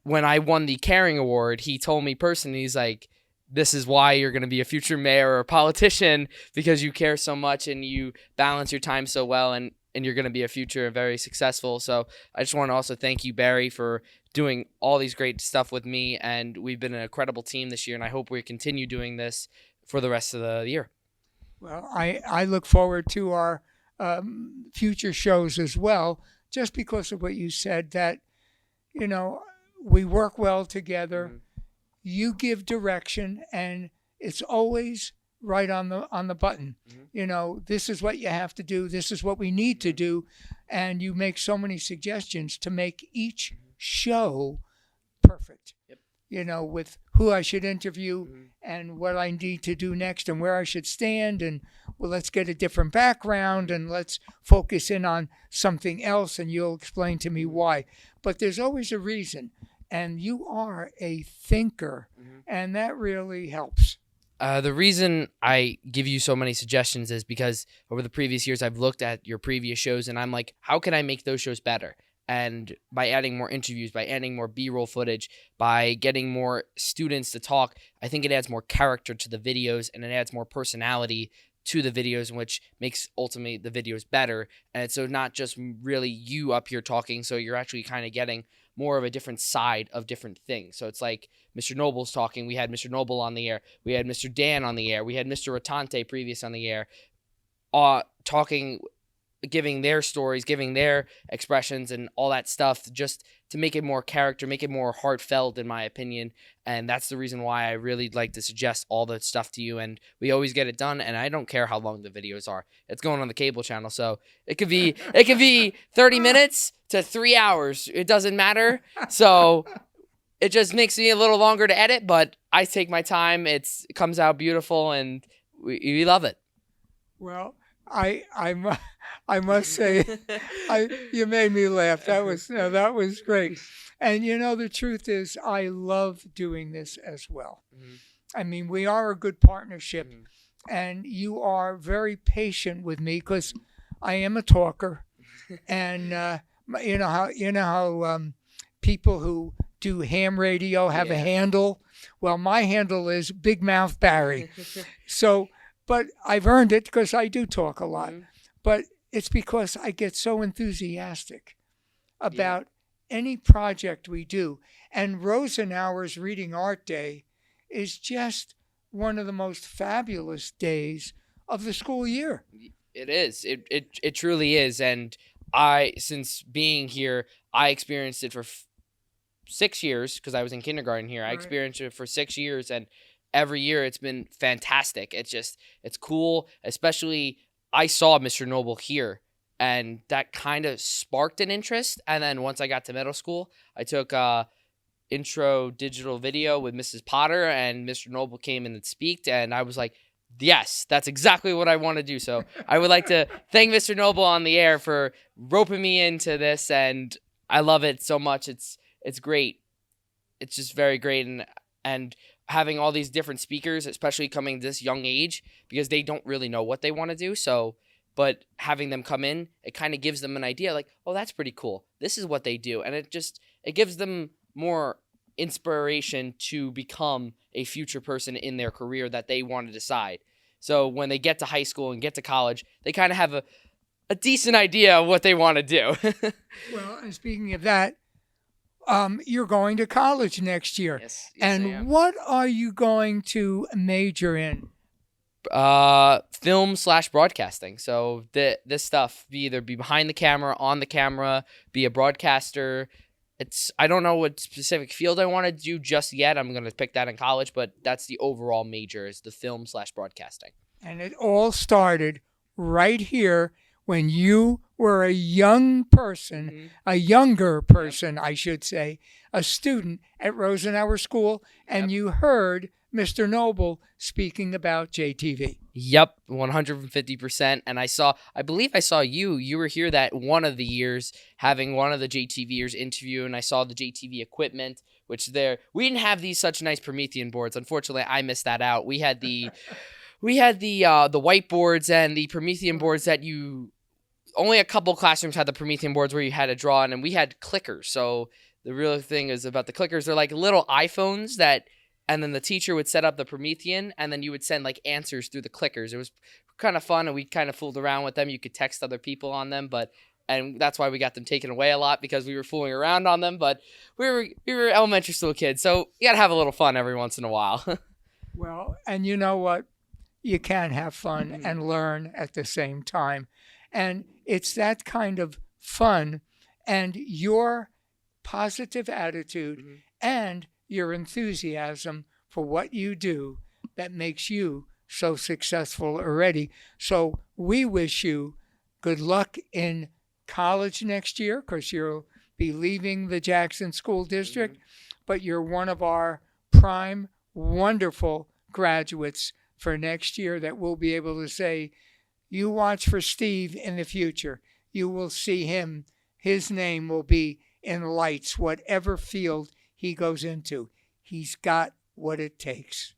when I won the Caring Award, he told me personally, he's like, "This is why you're going to be a future mayor or a politician, because you care so much and you balance your time so well, and you're going to be a future very successful." So I just want to also thank you, Barry, for doing all these great stuff with me, and we've been an incredible team this year, and I hope we continue doing this for the rest of the year. Well, I look forward to our future shows as well, just because of what you said, that, we work well together. Mm-hmm. You give direction, and it's always right on the button. Mm-hmm. This is what you have to do. This is what we need to do. And you make so many suggestions to make each show perfect. Yep. With who I should interview, mm-hmm. and what I need to do next, and where I should stand, and well, let's get a different background and let's focus in on something else, and you'll explain to me why. But there's always a reason, and you are a thinker, and that really helps. The reason I give you so many suggestions is because over the previous years, I've looked at your previous shows and I'm like, how can I make those shows better? And by adding more interviews, by adding more B-roll footage, by getting more students to talk, I think it adds more character to the videos and it adds more personality to the videos, which makes ultimately the videos better. And it's so not just really you up here talking, so you're actually kind of getting more of a different side of different things. So it's like Mr. Noble's talking. We had Mr. Noble on the air. We had Mr. Dan on the air. We had Mr. Rotante previous on the air, talking, giving their stories, giving their expressions and all that stuff, just to make it more character, make it more heartfelt, in my opinion. And that's the reason why I really like to suggest all that stuff to you. And we always get it done. And I don't care how long the videos are. It's going on the cable channel, so it could be 30 minutes to 3 hours. It doesn't matter. So it just makes me a little longer to edit, but I take my time. It comes out beautiful, and we love it. Well, I must say, you made me laugh. That was great. And the truth is, I love doing this as well. I mean, we are a good partnership, and you are very patient with me because I am a talker, and you know how people who do ham radio have a handle. Well, my handle is Big Mouth Barry. So, but I've earned it because I do talk a lot. But it's because I get so enthusiastic about any project we do. And Rosenauer's Reading Art Day is just one of the most fabulous days of the school year. It is. It truly is. And since being here, I experienced it for 6 years because I was in kindergarten here. I experienced it for 6 years, and every year it's been fantastic. It's cool, especially I saw Mr. Noble here, and that kind of sparked an interest. And then once I got to middle school, I took intro digital video with Mrs. Potter, and Mr. Noble came in and speaked, and I was like, yes, that's exactly what I want to do. So I would like to thank Mr. Noble on the air for roping me into this, and I love it so much. It's great. It's just very great. And having all these different speakers, especially coming this young age, because they don't really know what they want to do. So, but having them come in, it kind of gives them an idea like, oh, that's pretty cool. This is what they do. And it gives them more inspiration to become a future person in their career that they want to decide. So when they get to high school and get to college, they kind of have a decent idea of what they want to do. Well, and speaking of that, you're going to college next year. Yes, and what are you going to major in? Film/broadcasting. So this stuff, be behind the camera, on the camera, be a broadcaster. I don't know what specific field I want to do just yet. I'm going to pick that in college, but that's the overall major, is the film/broadcasting. And it all started right here when you were a young person, a younger person, I should say, a student at Rosenauer School, and you heard Mr. Noble speaking about JTV. Yep, 150%. And I believe I saw you were here that one of the years having one of the JTVers interview, and I saw the JTV equipment, which we didn't have these such nice Promethean boards. Unfortunately, I missed that out. We had the whiteboards and the Promethean boards that only a couple classrooms had the Promethean boards where you had to draw on, and we had clickers. So the real thing is about the clickers. They're like little iPhones and then the teacher would set up the Promethean, and then you would send like answers through the clickers. It was kind of fun, and we kind of fooled around with them. You could text other people on them, and that's why we got them taken away a lot, because we were fooling around on them. But we were elementary school kids, so you got to have a little fun every once in a while. Well, and you know what? You can have fun and learn at the same time. And it's that kind of fun and your positive attitude and your enthusiasm for what you do that makes you so successful already. So we wish you good luck in college next year, because you'll be leaving the Jackson School District, but you're one of our prime, wonderful graduates for next year that we'll be able to say You watch for Steve in the future. You will see him. His name will be in lights, whatever field he goes into. He's got what it takes.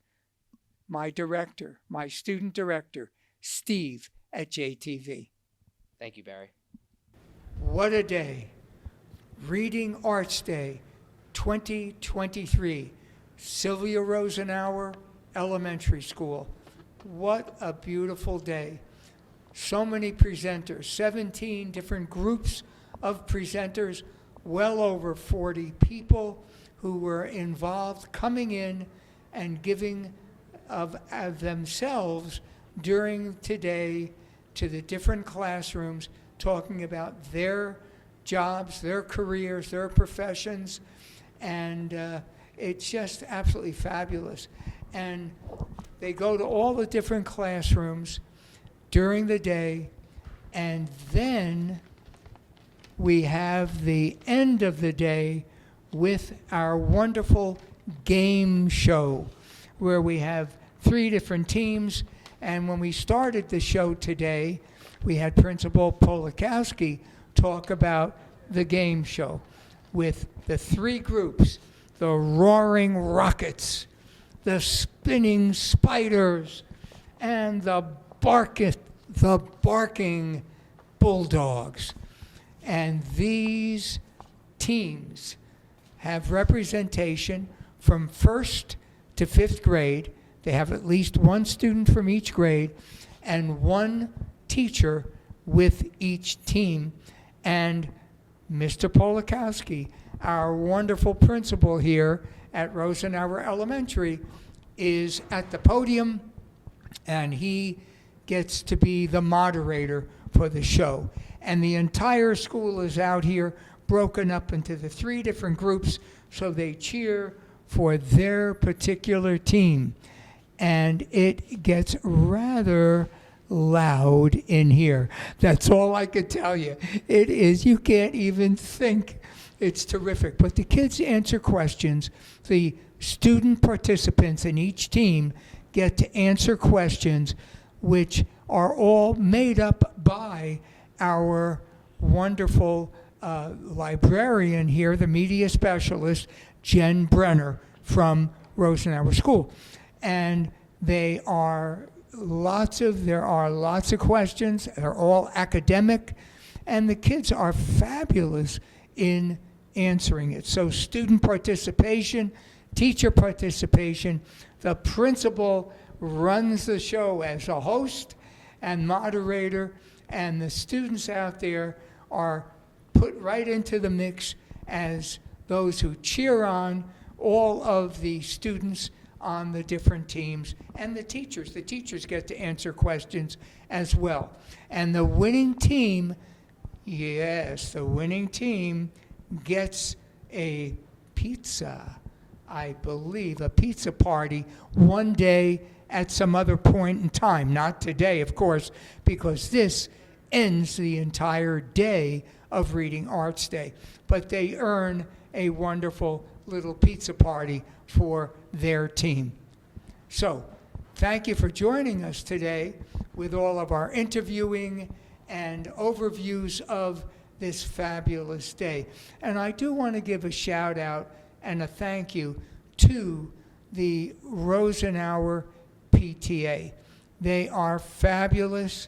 My director, my student director, Steve at JTV. Thank you, Barry. What a day. Reading Arts Day 2023. Sylvia Rosenauer Elementary School. What a beautiful day. So many presenters, 17 different groups of presenters, well over 40 people who were involved coming in and giving of themselves during today to the different classrooms, talking about their jobs, their careers, their professions, and it's just absolutely fabulous. And they go to all the different classrooms during the day, and then we have the end of the day with our wonderful game show, where we have 3 different teams. And when we started the show today, we had Principal Polakowski talk about the game show with the 3 groups: the Roaring Rockets, the Spinning Spiders, and the Barking Bulldogs. And these teams have representation from 1st to 5th grade. They have at least 1 student from each grade and 1 teacher with each team. And Mr. Polakowski, our wonderful principal here at Rosenauer Elementary, is at the podium, and he gets to be the moderator for the show. And the entire school is out here broken up into the 3 different groups, so they cheer for their particular team. And it gets rather loud in here. That's all I can tell you. It is, you can't even think. It's terrific. But the kids answer questions. The student participants in each team get to answer questions, which are all made up by our wonderful librarian here, the media specialist, Jen Brenner from Rosenauer School. And there are lots of questions. They're all academic, and the kids are fabulous in answering it. So student participation, teacher participation, the principal runs the show as a host and moderator, and the students out there are put right into the mix as those who cheer on all of the students on the different teams, and the teachers. The teachers get to answer questions as well. And the winning team, yes, the winning team gets a pizza, I believe, a pizza party one day at some other point in time. Not today, of course, because this ends the entire day of Reading Arts Day. But they earn a wonderful little pizza party for their team. So, thank you for joining us today with all of our interviewing and overviews of this fabulous day. And I do want to give a shout out and a thank you to the Rosenauer PTA. They are fabulous.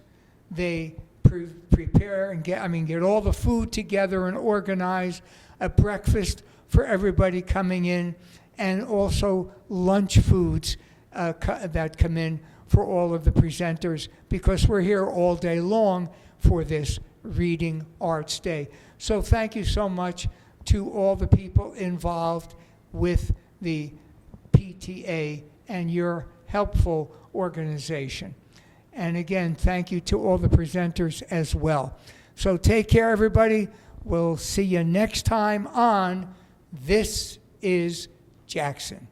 They prepare and get all the food together and organize a breakfast for everybody coming in, and also lunch foods that come in for all of the presenters, because we're here all day long for this Reading Arts Day. So thank you so much to all the people involved with the PTA and your helpful organization. And again, thank you to all the presenters as well. So take care, everybody. We'll see you next time on This is Jackson.